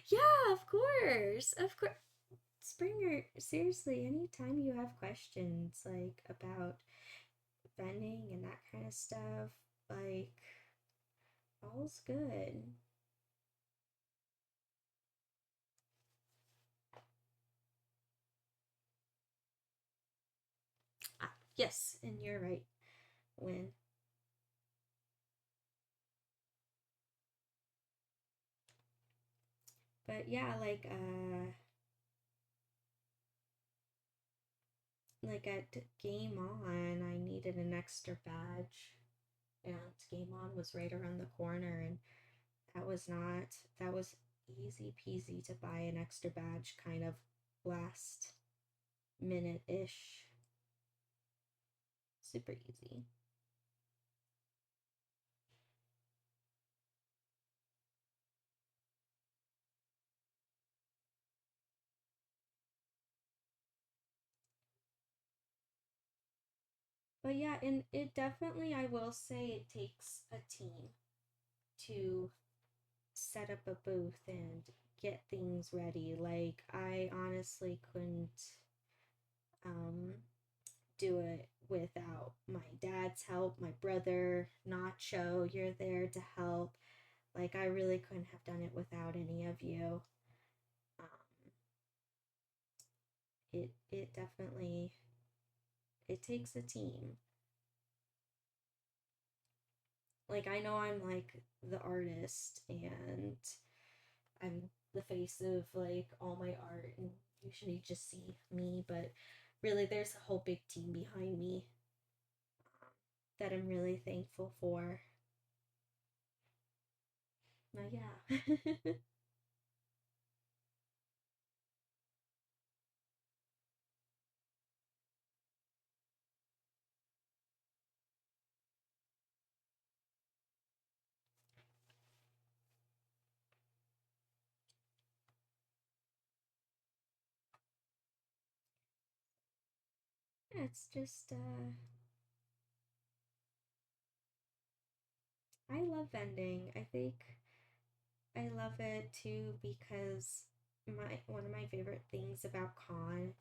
Yeah, of course. Of course. Springer, seriously, anytime you have questions like about vending and that kind of stuff, like, all's good. Yes, and you're right, Win. But yeah, like at Game On, I needed an extra badge, and Game On was right around the corner, and that was easy peasy to buy an extra badge, kind of last minute ish. Super easy. But yeah, and it definitely, I will say, it takes a team to set up a booth and get things ready. Like, I honestly couldn't do it without my dad's help, my brother, Nacho, you're there to help. Like, I really couldn't have done it without any of you. It definitely, it takes a team. Like, I know I'm like the artist and I'm the face of like all my art, and usually just see me, but really there's a whole big team behind me that I'm really thankful for. Yeah. It's just I love vending. I think I love it too because my one of my favorite things about con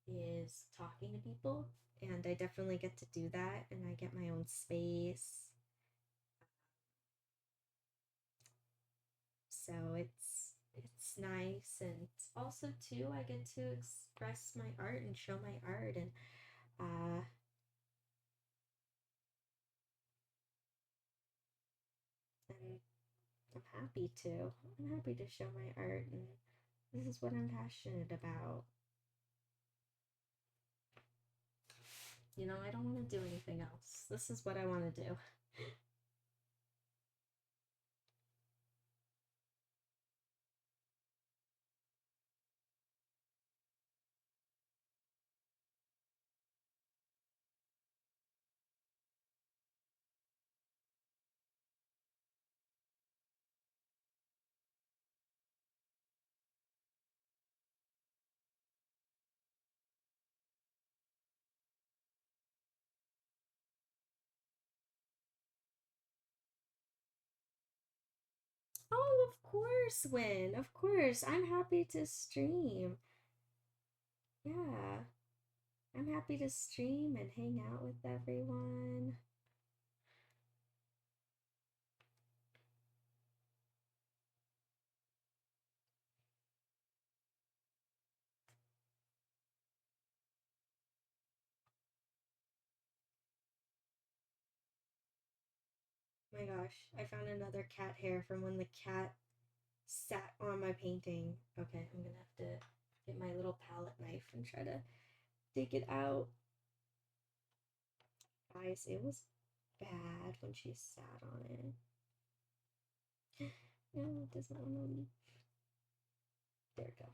is talking to people, and I definitely get to do that, and I get my own space. So it's nice, and also too I get to express my art and show my art, and uh and I'm happy to. I'm happy to show my art, and this is what I'm passionate about. You know, I don't want to do anything else. This is what I want to do. course, Win. Of course. I'm happy to stream. Yeah. I'm happy to stream and hang out with everyone. My gosh, I found another cat hair from when the cat sat on my painting. Okay, I'm gonna have to get my little palette knife and try to dig it out. Guys, it was bad when she sat on it. No, it doesn't want to leave. There we go.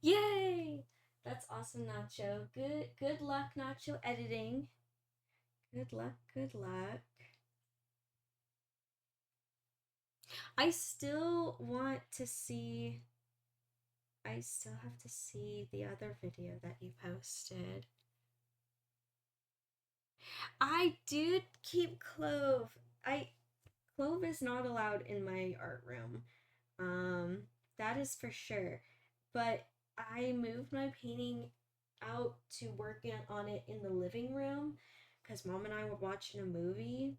Yay! That's awesome, Nacho. Good luck, Nacho, editing. Good luck, good luck. I still want to see. I still have to see the other video that you posted. I did keep Clove. Clove is not allowed in my art room. That is for sure. But I moved my painting out to work on it in the living room because Mom and I were watching a movie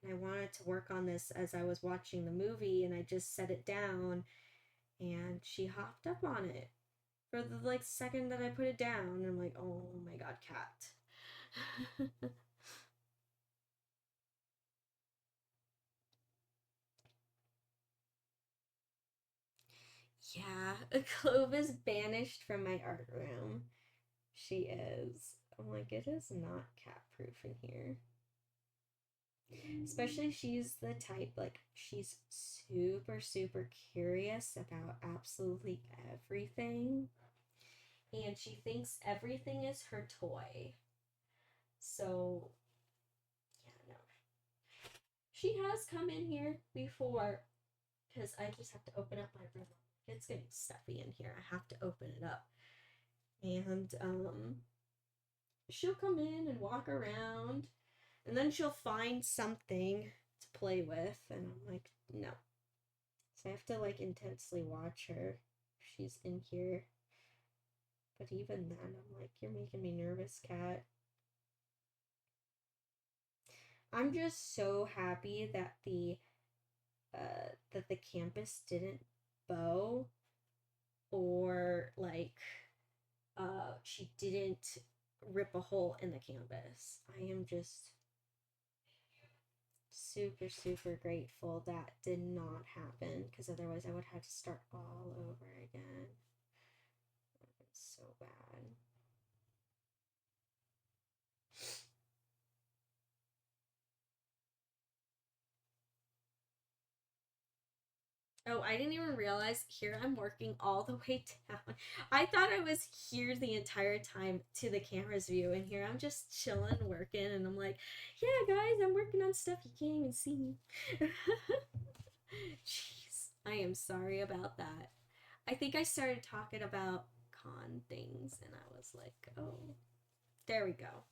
and I wanted to work on this as I was watching the movie, and I just set it down and she hopped up on it for the second that I put it down, and I'm like, oh my god, cat. Yeah, Clove is banished from my art room. She is. I'm like, it is not cat proof in here. Especially she's the type, she's super curious about absolutely everything. And she thinks everything is her toy. So, yeah, no. She has come in here before because I just have to open up my room. It's getting stuffy in here. I have to open it up. And, she'll come in and walk around, and then she'll find something to play with, and I'm like, no. So I have to intensely watch her if she's in here. But even then, I'm like, you're making me nervous, cat. I'm just so happy that the campus didn't bow, or she didn't rip a hole in the canvas. I am just super grateful that did not happen, because otherwise I would have to start all over again. It's so bad. Oh, I didn't even realize here I'm working all the way down. I thought I was here the entire time to the camera's view, and here I'm just chilling, working, and I'm like, yeah, guys, I'm working on stuff you can't even see. Jeez, I am sorry about that. I think I started talking about con things, and I was like, oh, there we go.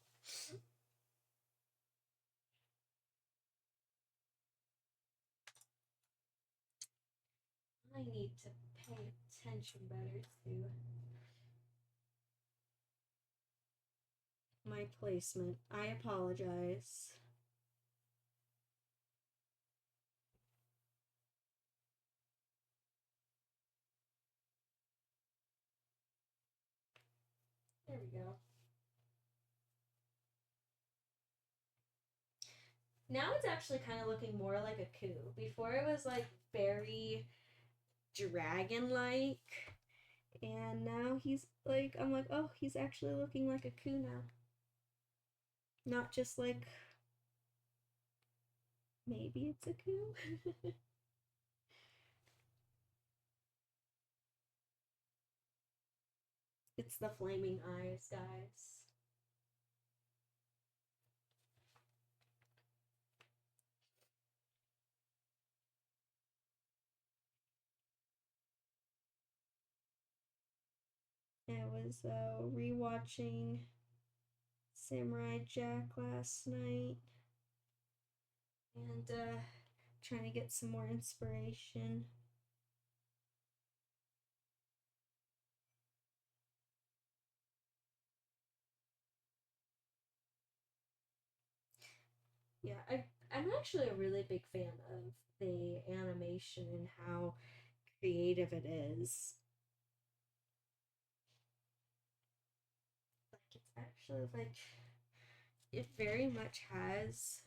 I need to pay attention better to my placement. I apologize. There we go. Now it's actually kind of looking more like a coup. Before it was very dragon-like, And now he's like, I'm like, oh, he's actually looking like a coup now. Not just like, maybe it's a coup. It's the flaming eyes, guys. I was rewatching Samurai Jack last night and trying to get some more inspiration. Yeah, I'm actually a really big fan of the animation and how creative it is. Like it's actually like it very much has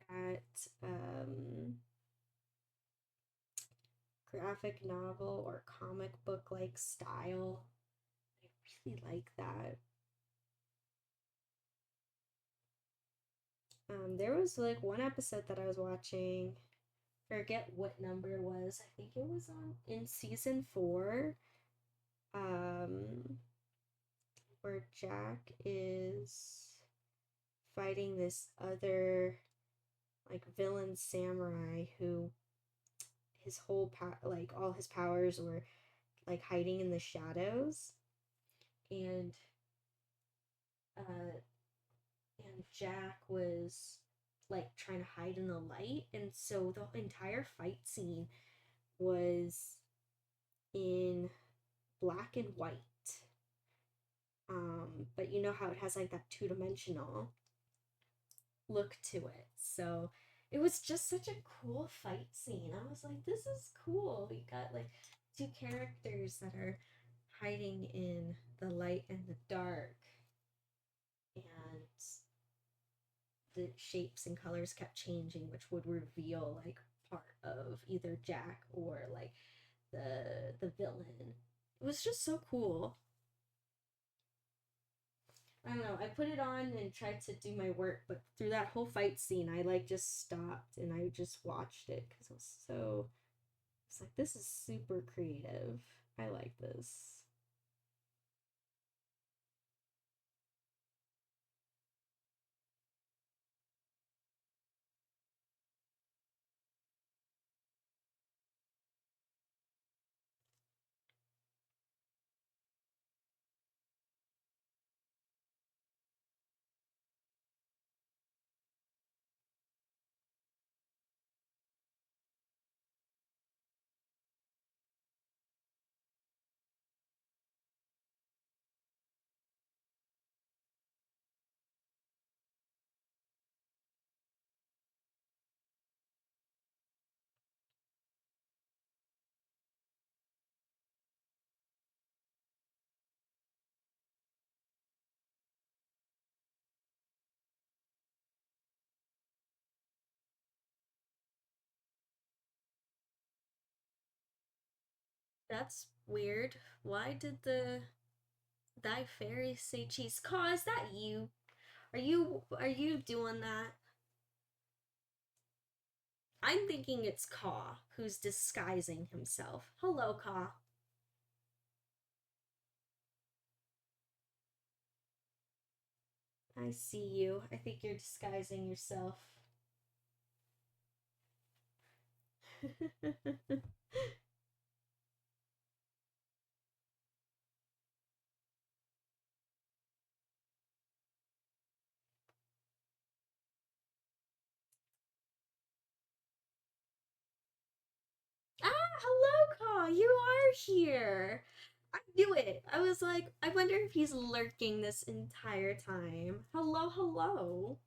that graphic novel or comic book like style. I really like that. There was like one episode that I was watching, forget what number it was. I think it was on in season 4, um, where Jack is fighting this other like villain samurai who his whole like all his powers were like hiding in the shadows, and uh and Jack was like trying to hide in the light, and so the entire fight scene was in black and white. But you know how it has like that two-dimensional look to it. So it was just such a cool fight scene. I was like, this is cool. We got like two characters that are hiding in the light and the dark, and the shapes and colors kept changing, which would reveal like part of either Jack or like the villain. It was just so cool. I don't know. I put it on and tried to do my work, but through that whole fight scene, I like just stopped and I just watched it because it was so. It's like this is super creative. I like this. That's weird. Why did the thy fairy say cheese? Caw, is that you? Are you doing that? I'm thinking it's Caw who's disguising himself. Hello, Caw. I see you. I think you're disguising yourself. Hello, Caw. You are here. I knew it. I was like, I wonder if he's lurking this entire time. Hello, hello.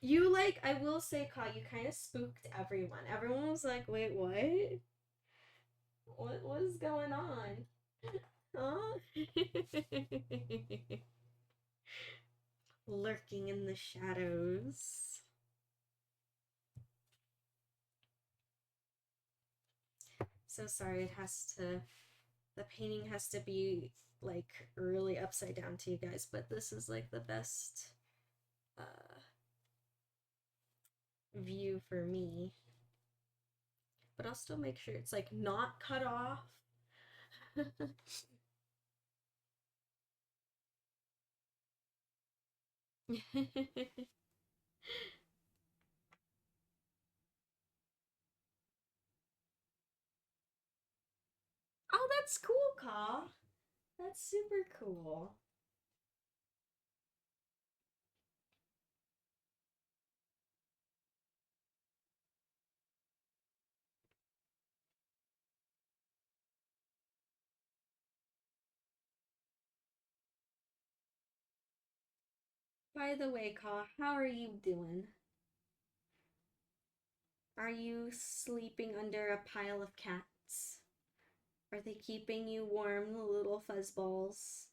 You like, I will say, Caw, you kind of spooked everyone. Everyone was like, wait, what? What was going on? Huh? Lurking in the shadows. so sorry. The painting has to be like really upside down to you guys, but this is like the best view for me. But I'll still make sure it's like not cut off. Oh, that's cool, Ka. That's super cool. By the way, Ka, how are you doing? Are you sleeping under a pile of cats? Are they keeping you warm, the little fuzzballs?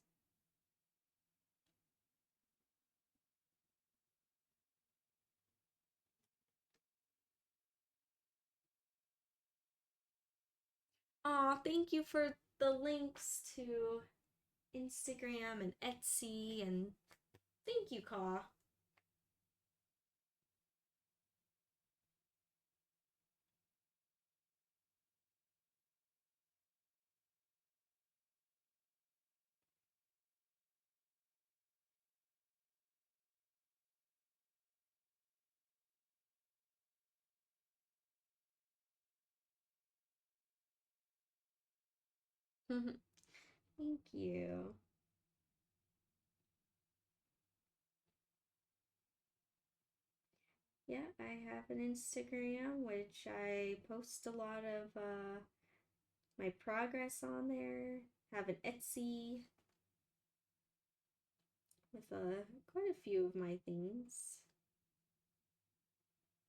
Aw, thank you for the links to Instagram and Etsy, and thank you, Ka. Thank you. Yeah, I have an Instagram which I post a lot of my progress on there. Have an Etsy with quite a few of my things.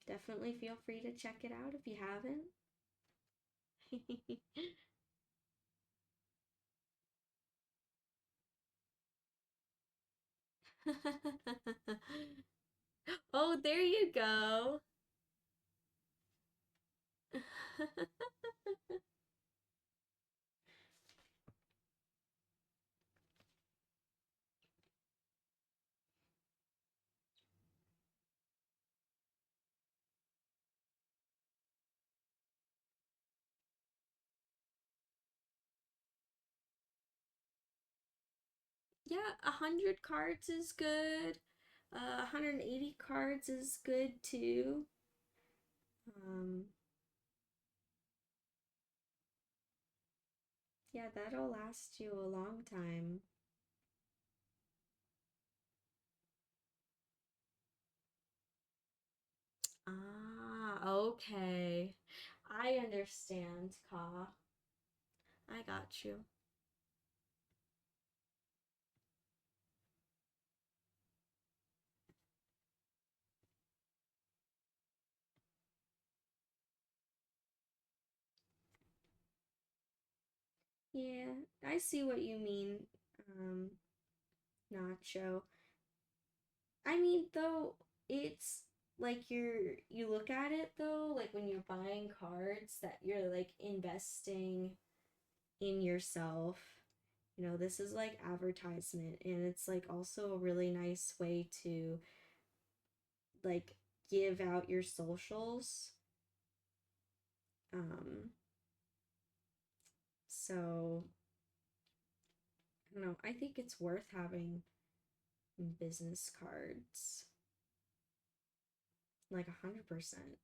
Definitely feel free to check it out if you haven't. Oh, there you go. Yeah, 100 cards is good. 180 cards is good too. Um, yeah, that'll last you a long time. Ah, okay. I understand, Ka. I got you. Yeah, I see what you mean, um, Nacho. I mean, though, it's like you look at it though, like when you're buying cards, that you're like investing in yourself. You know, this is like advertisement, and it's like also a really nice way to like give out your socials. Um, so I don't know, I think it's worth having business cards. Like 100%.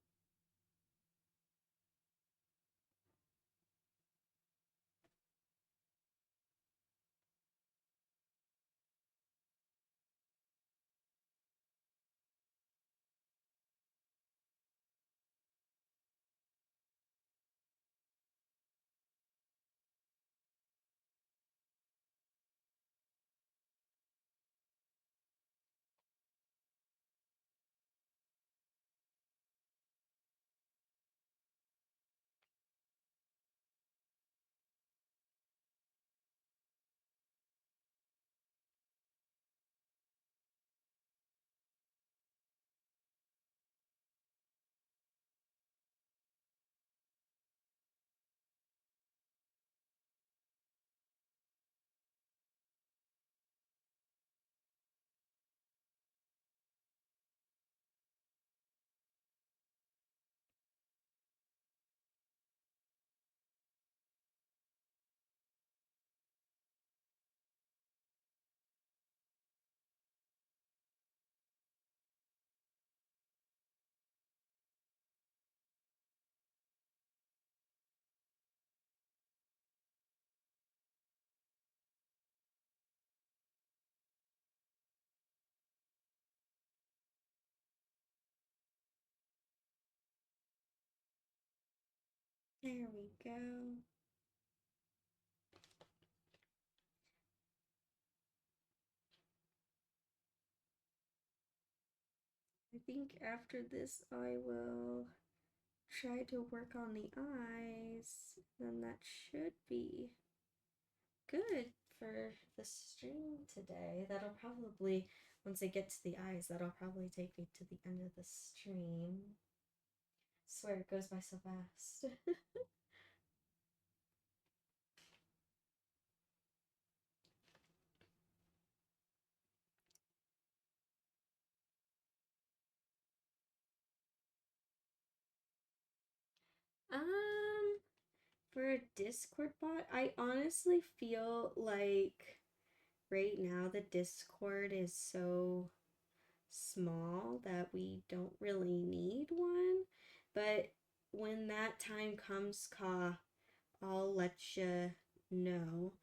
There we go. I think after this I will try to work on the eyes. Then that should be good for the stream today. That'll probably, once I get to the eyes, that'll probably take me to the end of the stream. I swear it goes by so fast. um, for a Discord bot, I honestly feel like right now the Discord is so small that we don't really need one. But when that time comes, I'll let you know.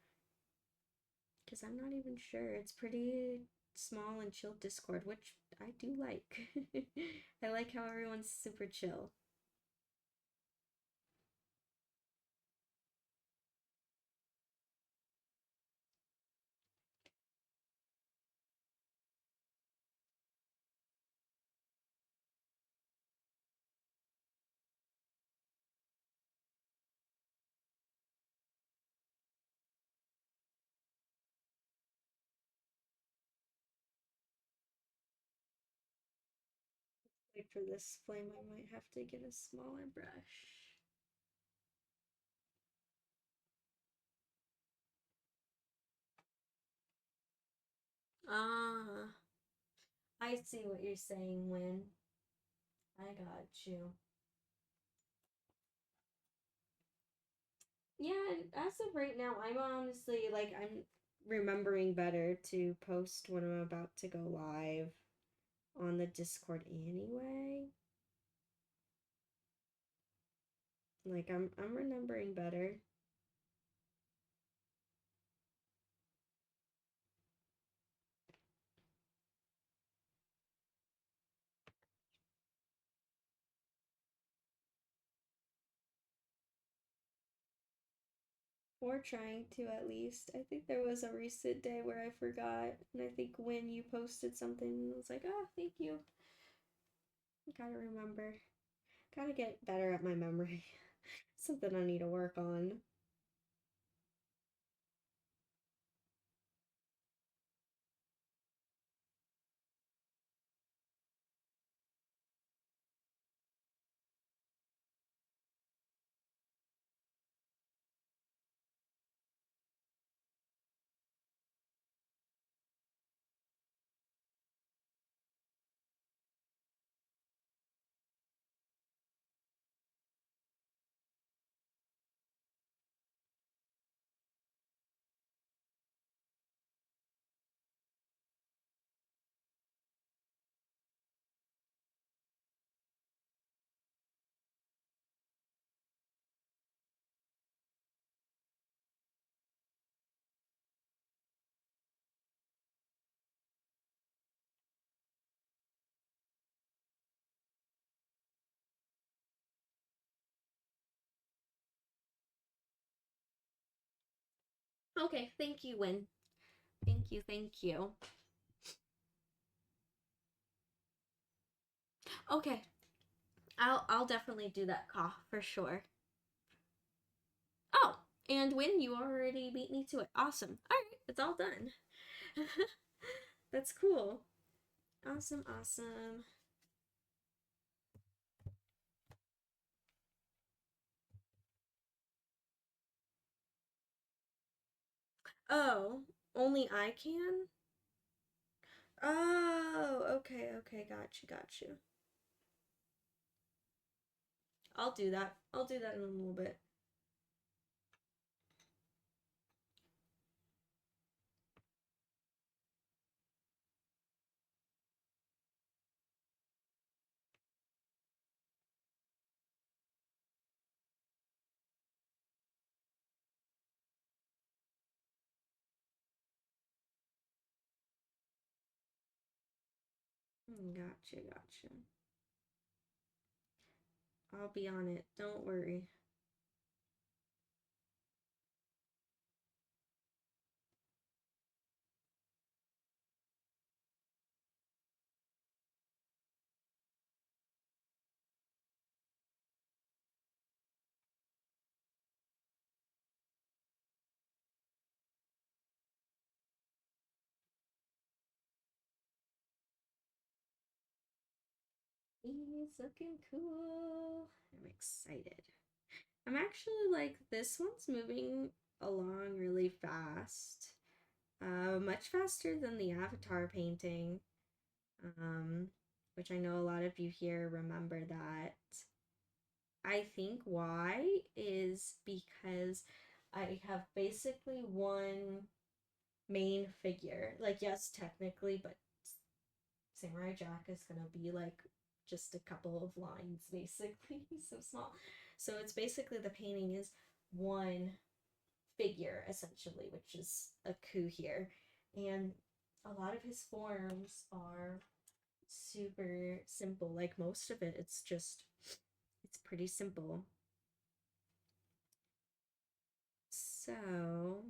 Because I'm not even sure. It's pretty small and chill Discord, which I do like. I like how everyone's super chill. Like for this flame, I might have to get a smaller brush. Ah, I see what you're saying, Win. I got you. Yeah, as of right now, I'm honestly like I'm remembering better to post when I'm about to go live on the Discord anyway. Like I'm remembering better. Or trying to at least. I think there was a recent day where I forgot, and I think when you posted something, it was like, oh, thank you. Gotta remember. Gotta get better at my memory. Something I need to work on. Okay, thank you, Win. Thank you, thank you. Okay, I'll definitely do that call for sure. Oh, and Win, you already beat me to it. Awesome. All right, it's all done. That's cool. Awesome, awesome. Oh, only I can? Oh, okay, okay, got you, got you. I'll do that. I'll do that in a little bit. Gotcha, gotcha. I'll be on it. Don't worry. He's looking cool. I'm excited. I'm actually like, this one's moving along really fast. Much faster than the Avatar painting. Which I know a lot of you here remember that. I think why is because I have basically one main figure. Like, yes, technically, but Samurai Jack is gonna be like just a couple of lines, basically. So small. So it's basically, the painting is one figure, essentially, which is a coup here. And a lot of his forms are super simple. Like, most of it, it's pretty simple. So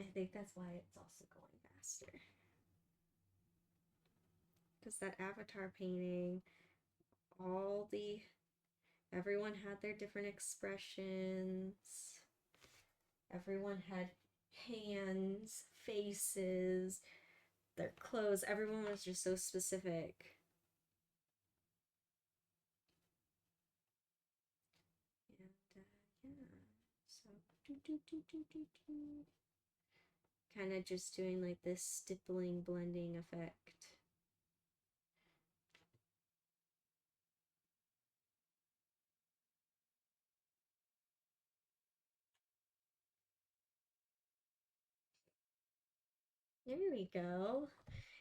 I think that's why it's also going faster. Because that Avatar painting, everyone had their different expressions. Everyone had hands, faces, their clothes. Everyone was just so specific. And yeah, so kind of just doing like this stippling blending effect. There we go.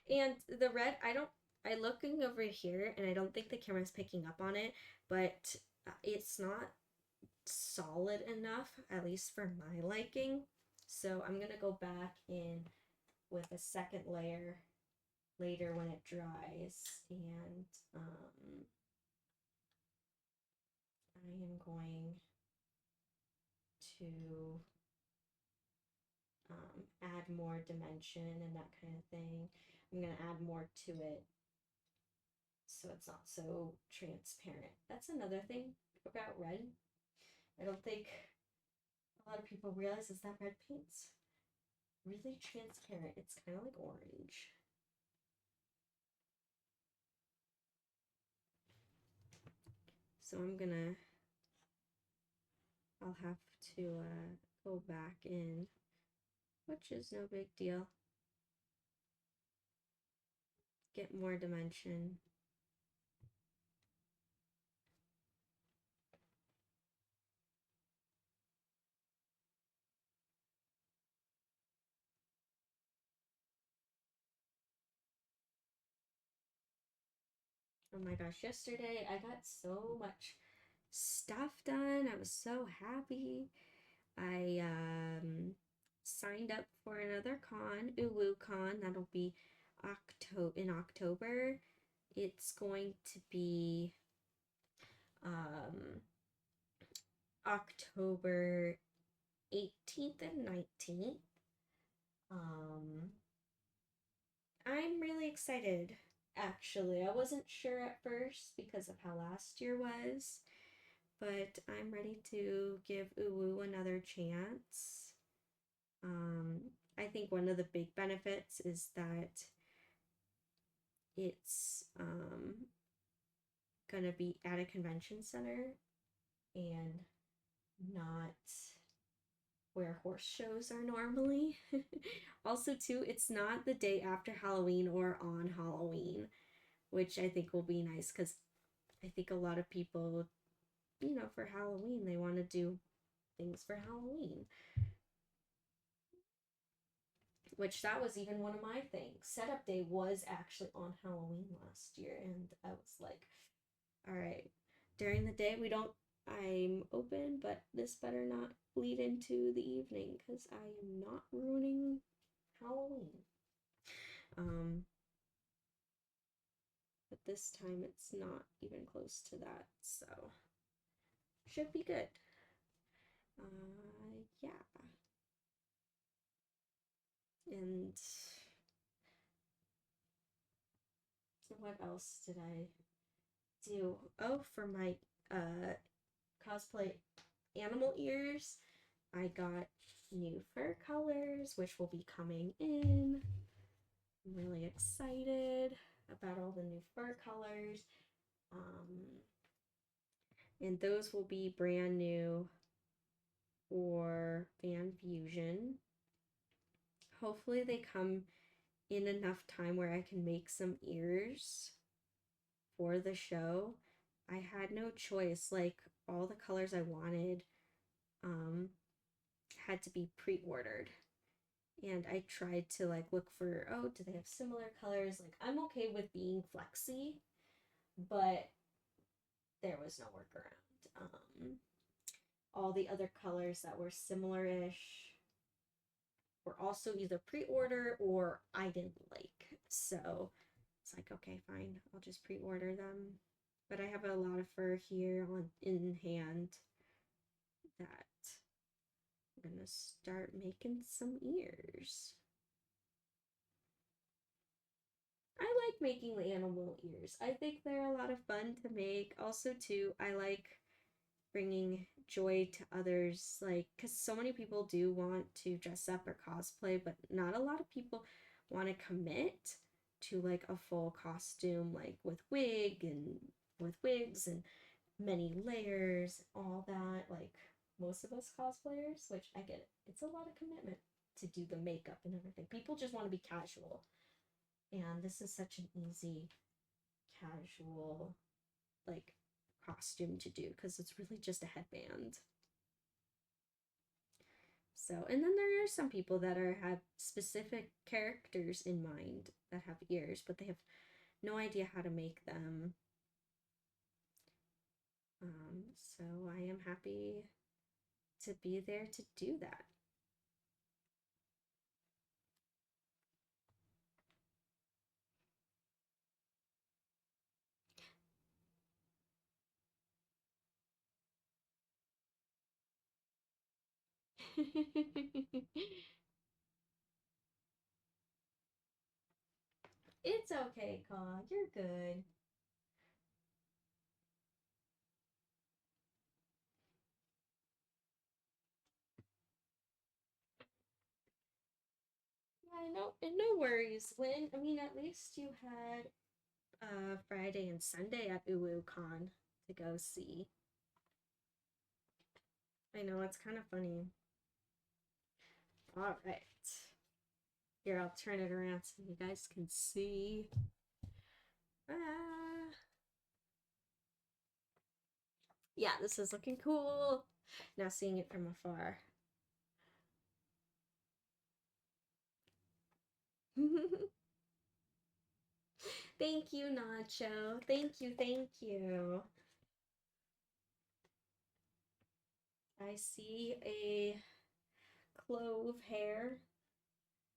And the red, I'm looking over here and I don't think the camera's picking up on it, but it's not solid enough, at least for my liking. So I'm gonna go back in with a second layer later when it dries, and I am going to add more dimension and that kind of thing. I'm gonna add more to it so it's not so transparent. That's another thing about red. I don't think a lot of people realize is that red paint's really transparent. It's kind of like orange. So I'll have to go back in, which is no big deal. Get more dimension. Oh my gosh, yesterday I got so much stuff done. I was so happy. I signed up for another con, Con. That'll be in October. It's going to be um October 18th and 19th. I'm really excited, actually. I wasn't sure at first because of how last year was, but I'm ready to give Uwu another chance. I think one of the big benefits is that it's gonna be at a convention center and not where horse shows are normally. Also, too, it's not the day after Halloween or on Halloween, which I think will be nice because I think a lot of people, for Halloween, they want to do things for Halloween. Which that was even one of my things. Setup day was actually on Halloween last year, and I was like, all right, during the day I'm open, but this better not bleed into the evening because I am not ruining Halloween. But this time it's not even close to that, so should be good. Yeah. And what else did I do? Oh, for my cosplay animal ears, I got new fur colors, which will be coming in. I'm really excited about all the new fur colors. And those will be brand new for Fan Fusion. Hopefully they come in enough time where I can make some ears for the show. I had no choice. Like, all the colors I wanted had to be pre-ordered. And I tried to like look for, oh, do they have similar colors? Like, I'm okay with being flexy, but there was no workaround. All the other colors that were similar-ish were also either pre-order or I didn't like. So it's like, okay, fine, I'll just pre-order them. But I have a lot of fur here in hand that I'm gonna start making some ears. I like making the animal ears. I think they're a lot of fun to make. Also, too, I like bringing joy to others, like, because so many people do want to dress up or cosplay, but not a lot of people want to commit to like a full costume, like with wigs and many layers, all that. Like, most of us cosplayers, which I get it, it's a lot of commitment to do the makeup and everything. People just want to be casual, and this is such an easy casual like costume to do because it's really just a headband. So, and then there are some people that have specific characters in mind that have ears, but they have no idea how to make them. So I am happy to be there to do that. It's okay, Kaw. You're good. Yeah, no worries. I mean, at least you had Friday and Sunday at UwuCon to go see. I know, it's kind of funny. All right. Here, I'll turn it around so you guys can see. Ah. Yeah, this is looking cool. Now seeing it from afar. Thank you, Nacho. Thank you, thank you. I see a clove hair.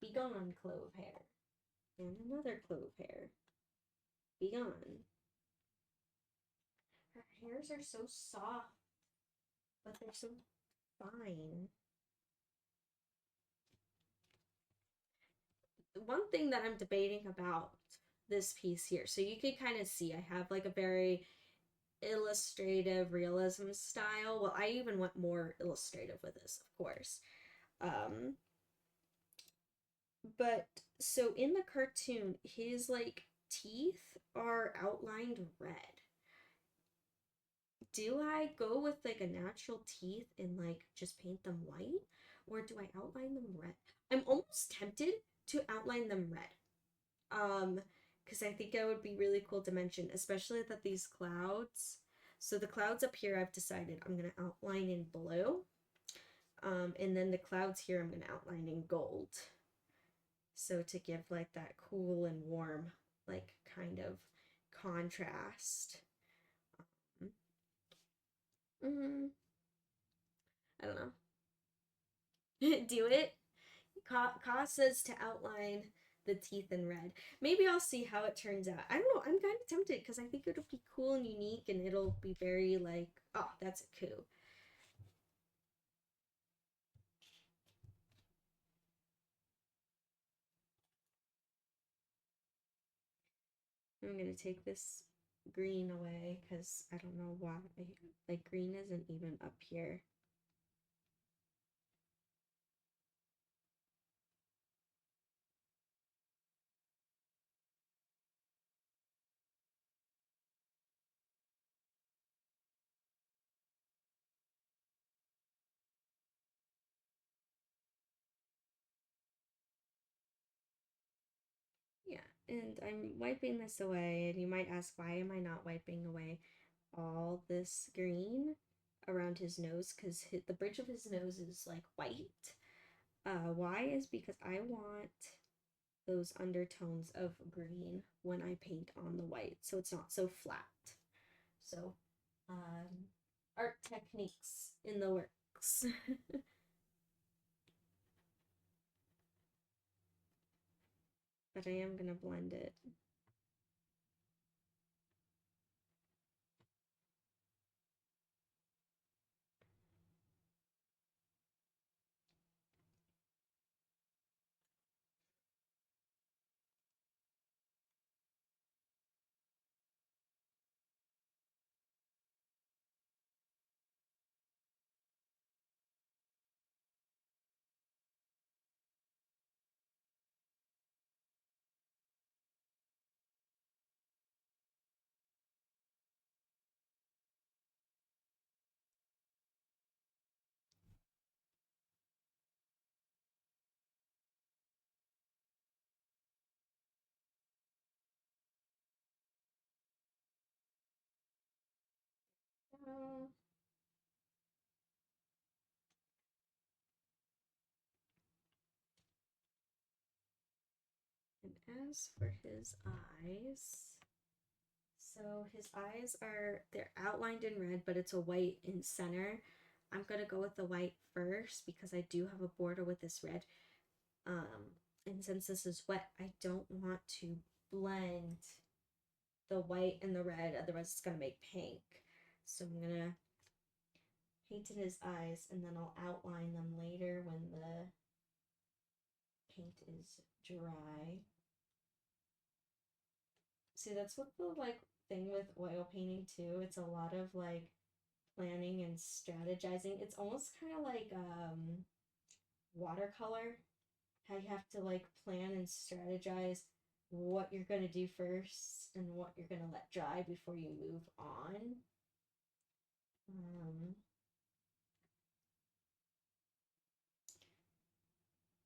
Be gone, clove hair. And another clove hair. Be gone. Her hairs are so soft, but they're so fine. One thing that I'm debating about this piece here, so you can kind of see I have like a very illustrative realism style. Well, I even went more illustrative with this, of course. But so in the cartoon, his like teeth are outlined red. Do I go with like a natural teeth and like just paint them white, or do I outline them red? I'm almost tempted to outline them red. Because I think it would be really cool to mention, especially that these clouds. So the clouds up here, I've decided I'm gonna outline in blue. And then the clouds here, I'm gonna outline in gold. So to give like that cool and warm, like kind of contrast. I don't know. Do it. Ka says to outline the teeth in red. Maybe I'll see how it turns out. I don't know. I'm kind of tempted because I think it'll be cool and unique and it'll be very like, oh, that's a coup. I'm gonna take this green away because I don't know why. Like, green isn't even up here. And I'm wiping this away, and you might ask, why am I not wiping away all this green around his nose? Because the bridge of his nose is like white. Why is because I want those undertones of green when I paint on the white, so it's not so flat. So, art techniques in the works. But I am gonna blend it. Uh, and as for his eyes, so his eyes they're outlined in red, but it's a white in center. I'm gonna go with the white first because I do have a border with this red. And since this is wet, I don't want to blend the white and the red, otherwise it's gonna make pink. So I'm gonna paint in his eyes, and then I'll outline them later when the paint is dry. See, that's what the like thing with oil painting too. It's a lot of like planning and strategizing. It's almost kind of like watercolor. How you have to like plan and strategize what you're going to do first and what you're going to let dry before you move on.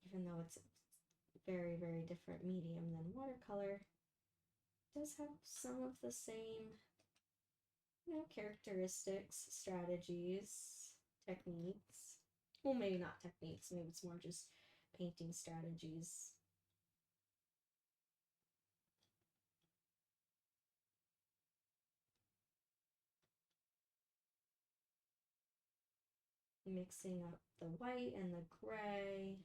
Even though it's a very, very different medium than watercolor, it does have some of the same, characteristics, strategies, techniques. Well, maybe not techniques, maybe it's more just painting strategies. Mixing up the white and the gray.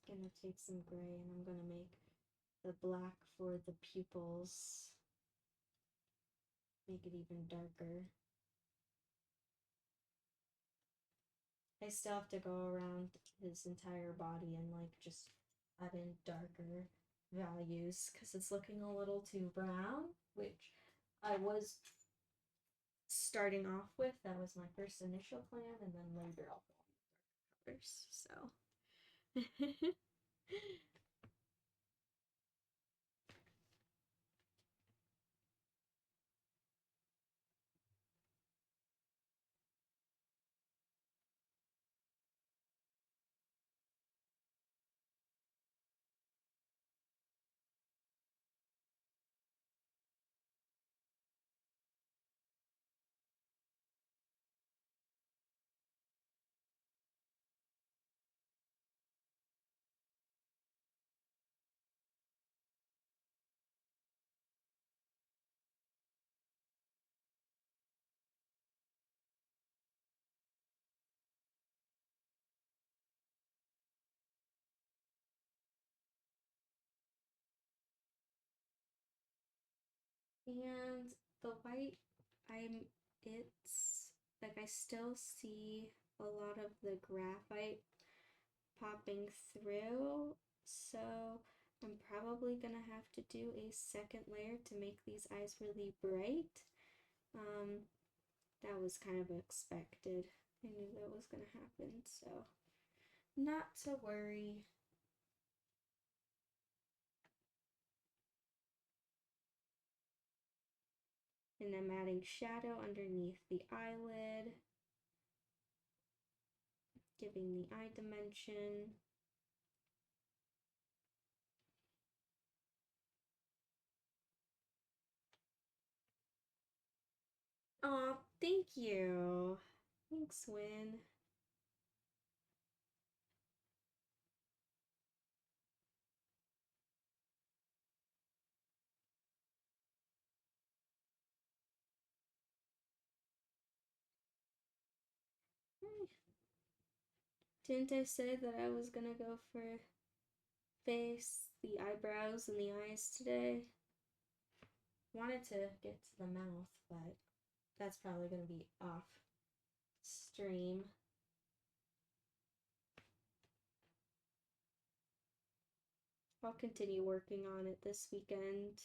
Gonna take some gray and I'm gonna make the black for the pupils. Make it even darker. I still have to go around his entire body and like just add in darker values because it's looking a little too brown, which I was starting off with. That was my first initial plan, and then later I'll go on with darker colors. So and the white, it's like I still see a lot of the graphite popping through, so I'm probably gonna have to do a second layer to make these eyes really bright. That was kind of expected. I knew that was gonna happen, so not to worry. And I'm adding shadow underneath the eyelid. Giving the eye dimension. Aw, thank you. Thanks, Win. Didn't I say that I was gonna go for face, the eyebrows, and the eyes today? Wanted to get to the mouth, but that's probably gonna be off stream. I'll continue working on it this weekend.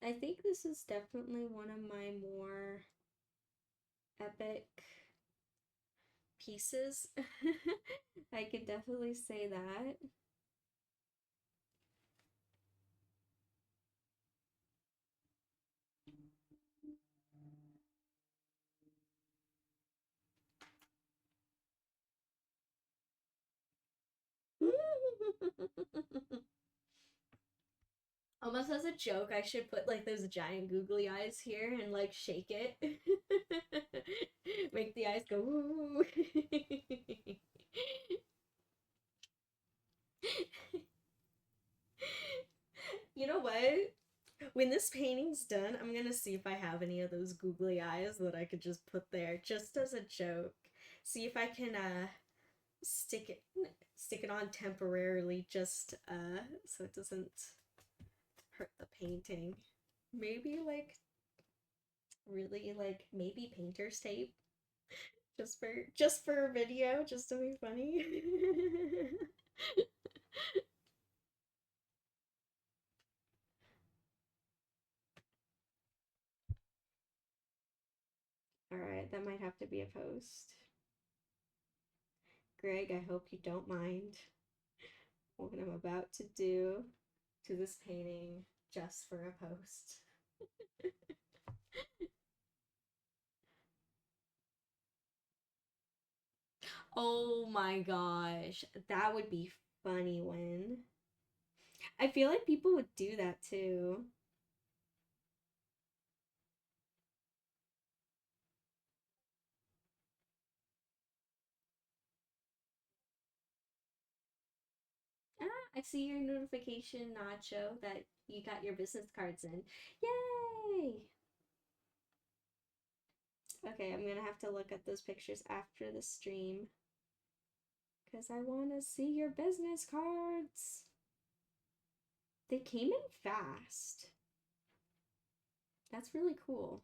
I think this is definitely one of my more epic pieces. I could definitely say that. Almost as a joke, I should put like those giant googly eyes here and like shake it. Make the eyes go woo. You know what? When this painting's done, I'm gonna see if I have any of those googly eyes that I could just put there just as a joke. See if I can stick it on temporarily just so it doesn't hurt the painting. Maybe like really like maybe painter's tape just for a video just to be funny. All right, that might have to be a post. Greg, I hope you don't mind what I'm about to do to this painting just for a post. Oh my gosh, that would be funny when. I feel like people would do that too. Ah, I see your notification, Nacho, that you got your business cards in. Yay! Okay, I'm gonna have to look at those pictures after the stream because I want to see your business cards. They came in fast. That's really cool.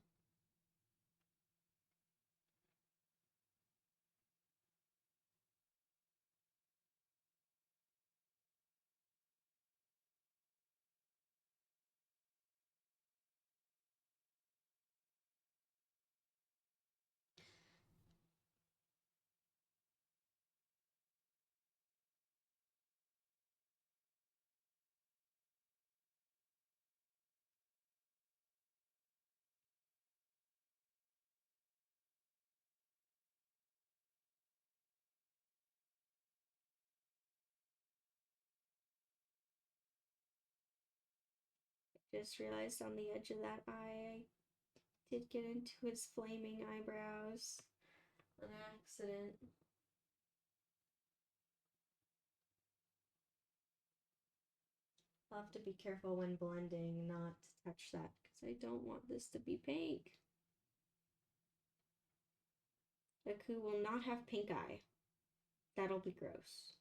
Just realized on the edge of that eye, I did get into his flaming eyebrows on accident. I'll have to be careful when blending not to touch that because I don't want this to be pink. Aku will not have pink eye. That'll be gross.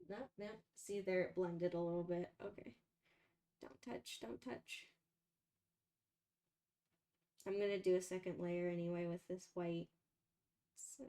No, no. See there, it blended a little bit. Okay. Don't touch, don't touch. I'm gonna do a second layer anyway with this white. So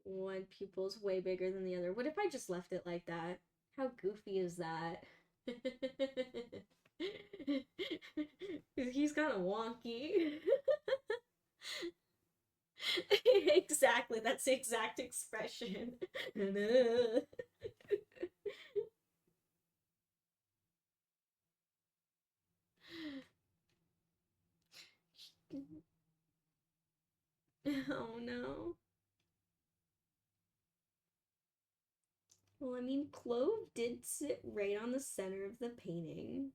one pupil's way bigger than the other. What if I just left it like that? How goofy is that? He's kind of wonky. Exactly, that's the exact expression. Oh no. Well, I mean, Clove did sit right on the center of the painting.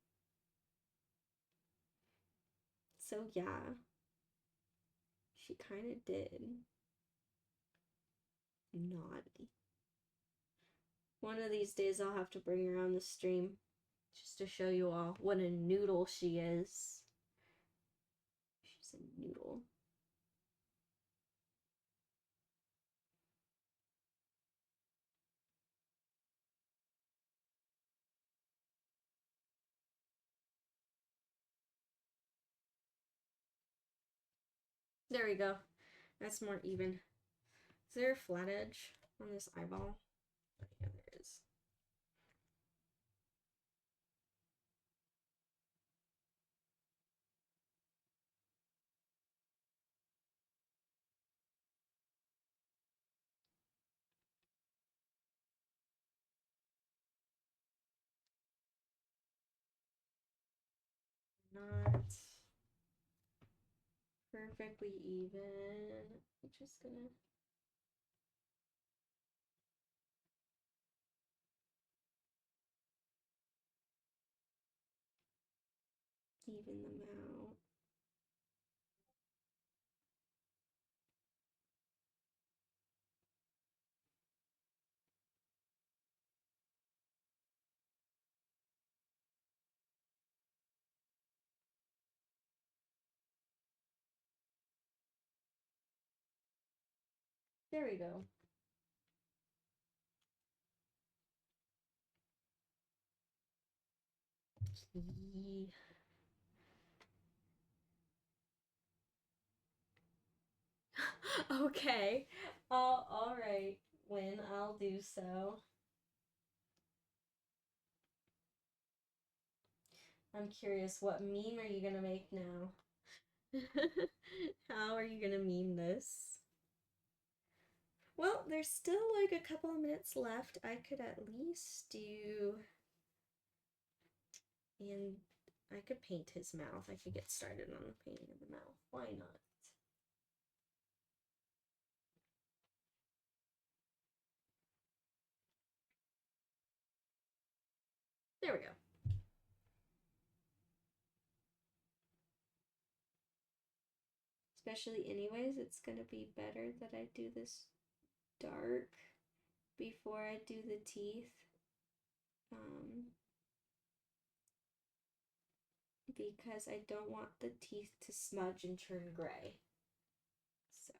So yeah, she kind of did. Naughty. One of these days I'll have to bring her on the stream just to show you all what a noodle she is. She's a noodle. There we go. That's more even. Is there a flat edge on this eyeball? Oh, yeah, there is. Not perfectly even. I'm just gonna even them out. There we go. Okay. All right. When I'll do so. I'm curious, what meme are you gonna make now? How are you gonna meme this? Well, there's still like a couple of minutes left. I could at least do, and I could paint his mouth. I could get started on the painting of the mouth. Why not? There we go. Especially anyways, it's gonna be better that I do this dark before I do the teeth. Because I don't want the teeth to smudge and turn gray. So.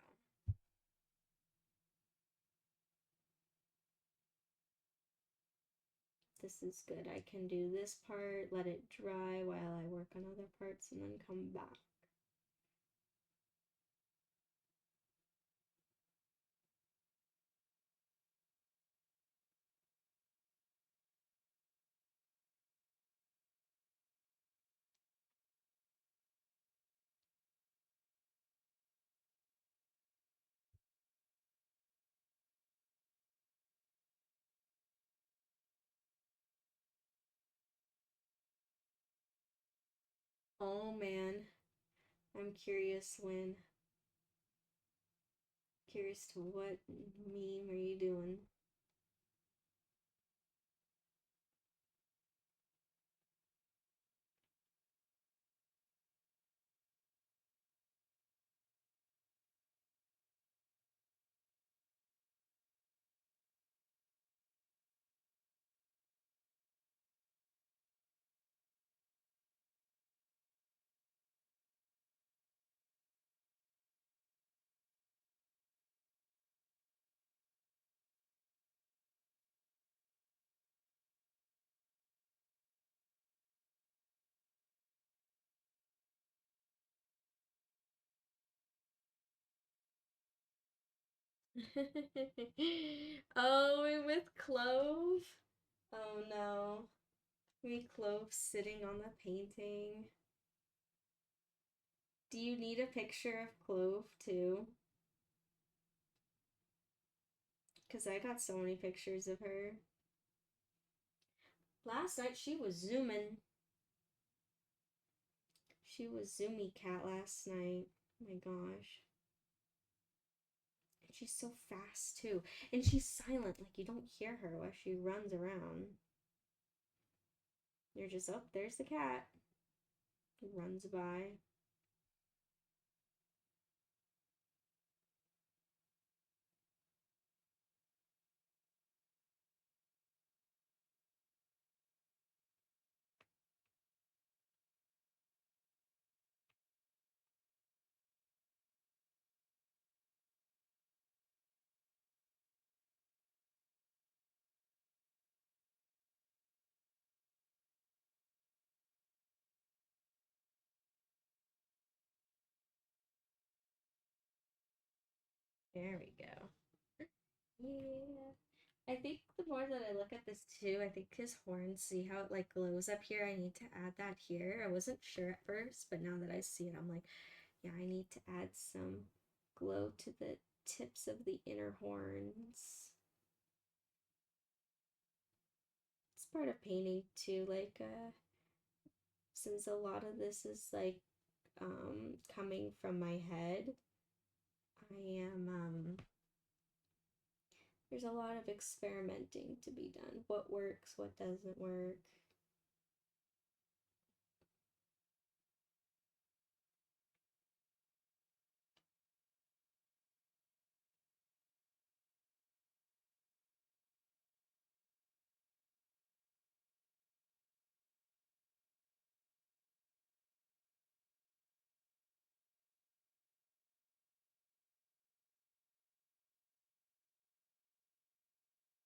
This is good. I can do this part, let it dry while I work on other parts, and then come back. Oh man, I'm curious when. Curious to what meme are you doing? Oh, with Clove? Oh no. We Clove sitting on the painting. Do you need a picture of Clove too? Because I got so many pictures of her. Last night she was zooming. She was zoomy cat last night. Oh my gosh. And she's so fast too. And she's silent, like you don't hear her while she runs around. You're just, oh, there's the cat. He runs by. There we go. Yeah. I think the more that I look at this too, I think his horns, see how it like glows up here? I need to add that here. I wasn't sure at first, but now that I see it, I'm like, yeah, I need to add some glow to the tips of the inner horns. It's part of painting too, like since a lot of this is like coming from my head, I am there's a lot of experimenting to be done. What works, what doesn't work.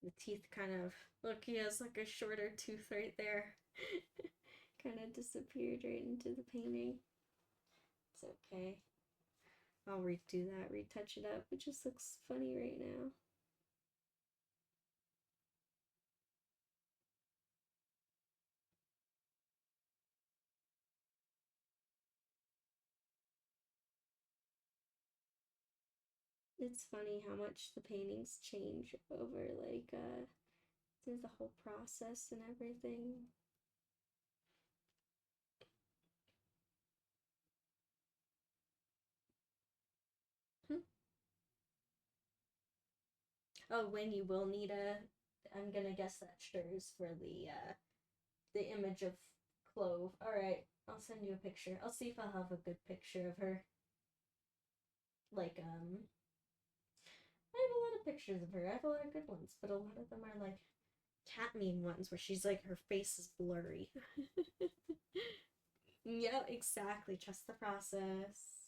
The teeth kind of look, he has like a shorter tooth right there. Kind of disappeared right into the painting. It's okay. I'll redo that, retouch it up. It just looks funny right now. It's funny how much the paintings change over like through the whole process and everything. Oh, when you will need a, I'm gonna guess that sure is for the image of Clove. All right, I'll send you a picture. I'll see if I'll have a good picture of her. Like I have a lot of pictures of her. I have a lot of good ones, but a lot of them are like cat meme ones where she's like her face is blurry. Yeah, exactly. Trust the process.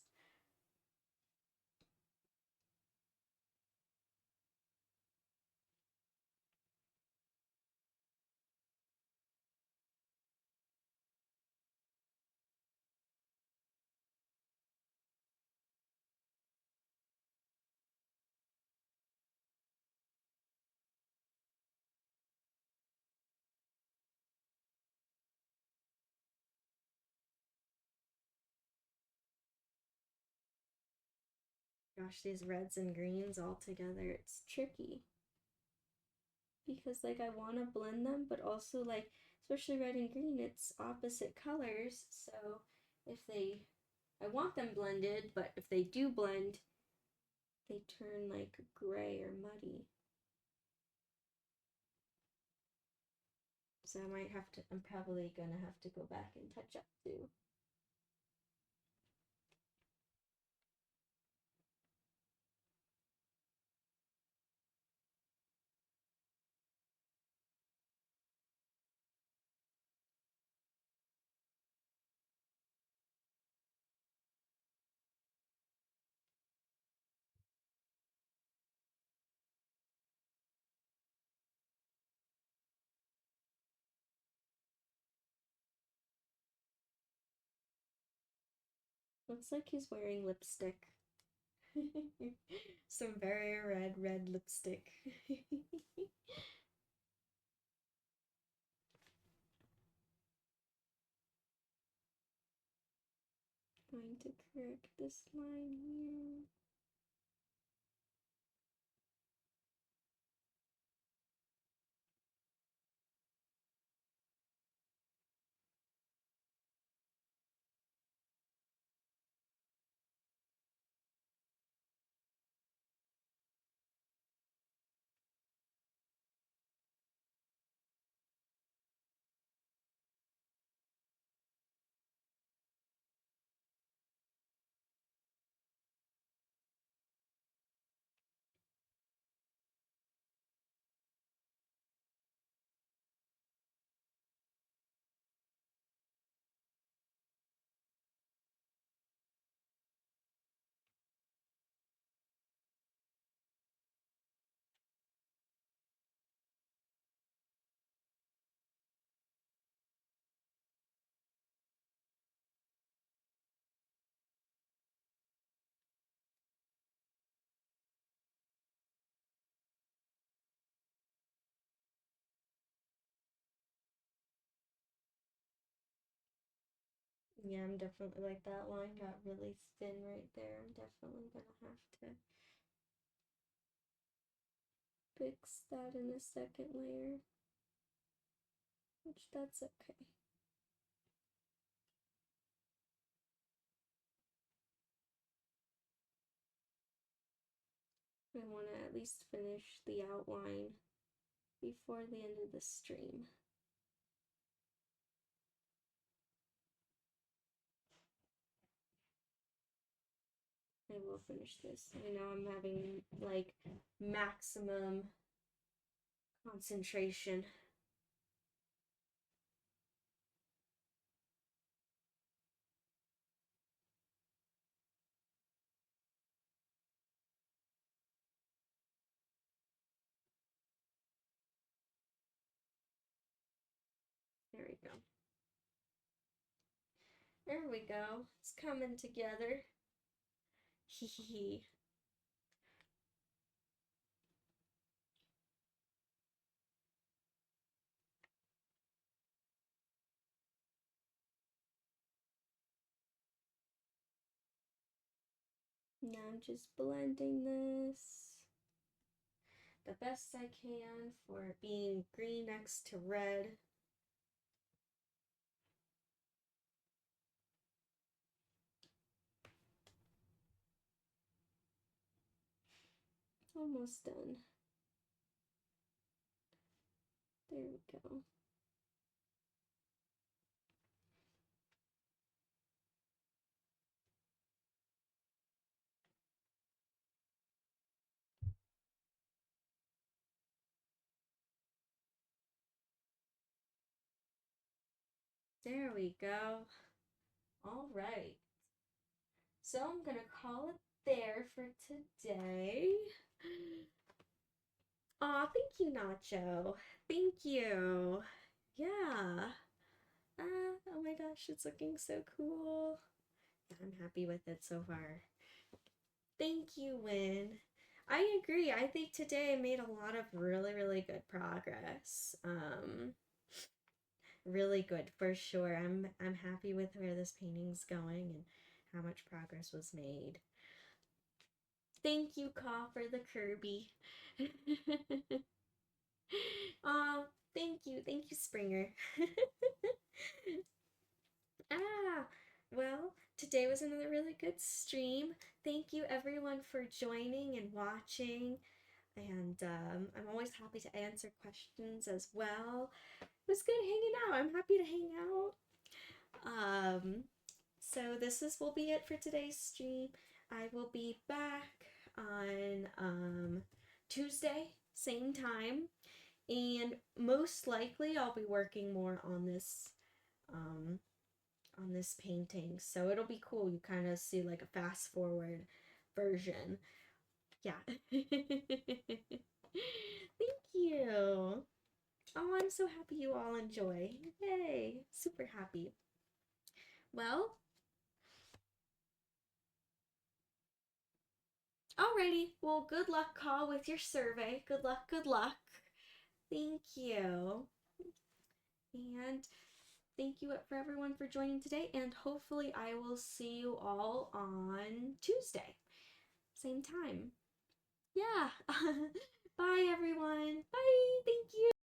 Gosh, these reds and greens all together, it's tricky. Because like I want to blend them, but also like especially red and green, it's opposite colors. So if they, I want them blended, but if they do blend, they turn like gray or muddy. So I might have to, I'm probably gonna have to go back and touch up too. Looks like he's wearing lipstick. Some very red lipstick. Going to correct this line here. Yeah, I'm definitely like that line got really thin right there. I'm definitely gonna have to fix that in the second layer, which that's okay. I want to at least finish the outline before the end of the stream. I will finish this. I know I'm having like maximum concentration. There we go. There we go. It's coming together. Hee hee hee. Now I'm just blending this the best I can for it being green next to red. Almost done. There we go. There we go. All right. So I'm gonna call it there for today. Aw, thank you, Nacho. Thank you. Yeah. Oh my gosh, it's looking so cool. I'm happy with it so far. Thank you, Win. I agree. I think today I made a lot of really good progress. Really good for sure. I'm happy with where this painting's going and how much progress was made. Thank you, Ka, for the Kirby. Thank you, Springer. Well, today was another really good stream. Thank you everyone for joining and watching. And I'm always happy to answer questions as well. It was good hanging out. I'm happy to hang out. So will be it for today's stream. I will be back on Tuesday, same time, and most likely I'll be working more on this painting. So it'll be cool. You kind of see like a fast forward version. Yeah. Thank you. Oh, I'm so happy you all enjoy. Yay. Super happy. Well, Alrighty, well, good luck, Call, with your survey. Good luck, good luck. Thank you. And thank you for everyone for joining today, and hopefully I will see you all on Tuesday. Same time. Yeah. Bye, everyone. Bye. Thank you.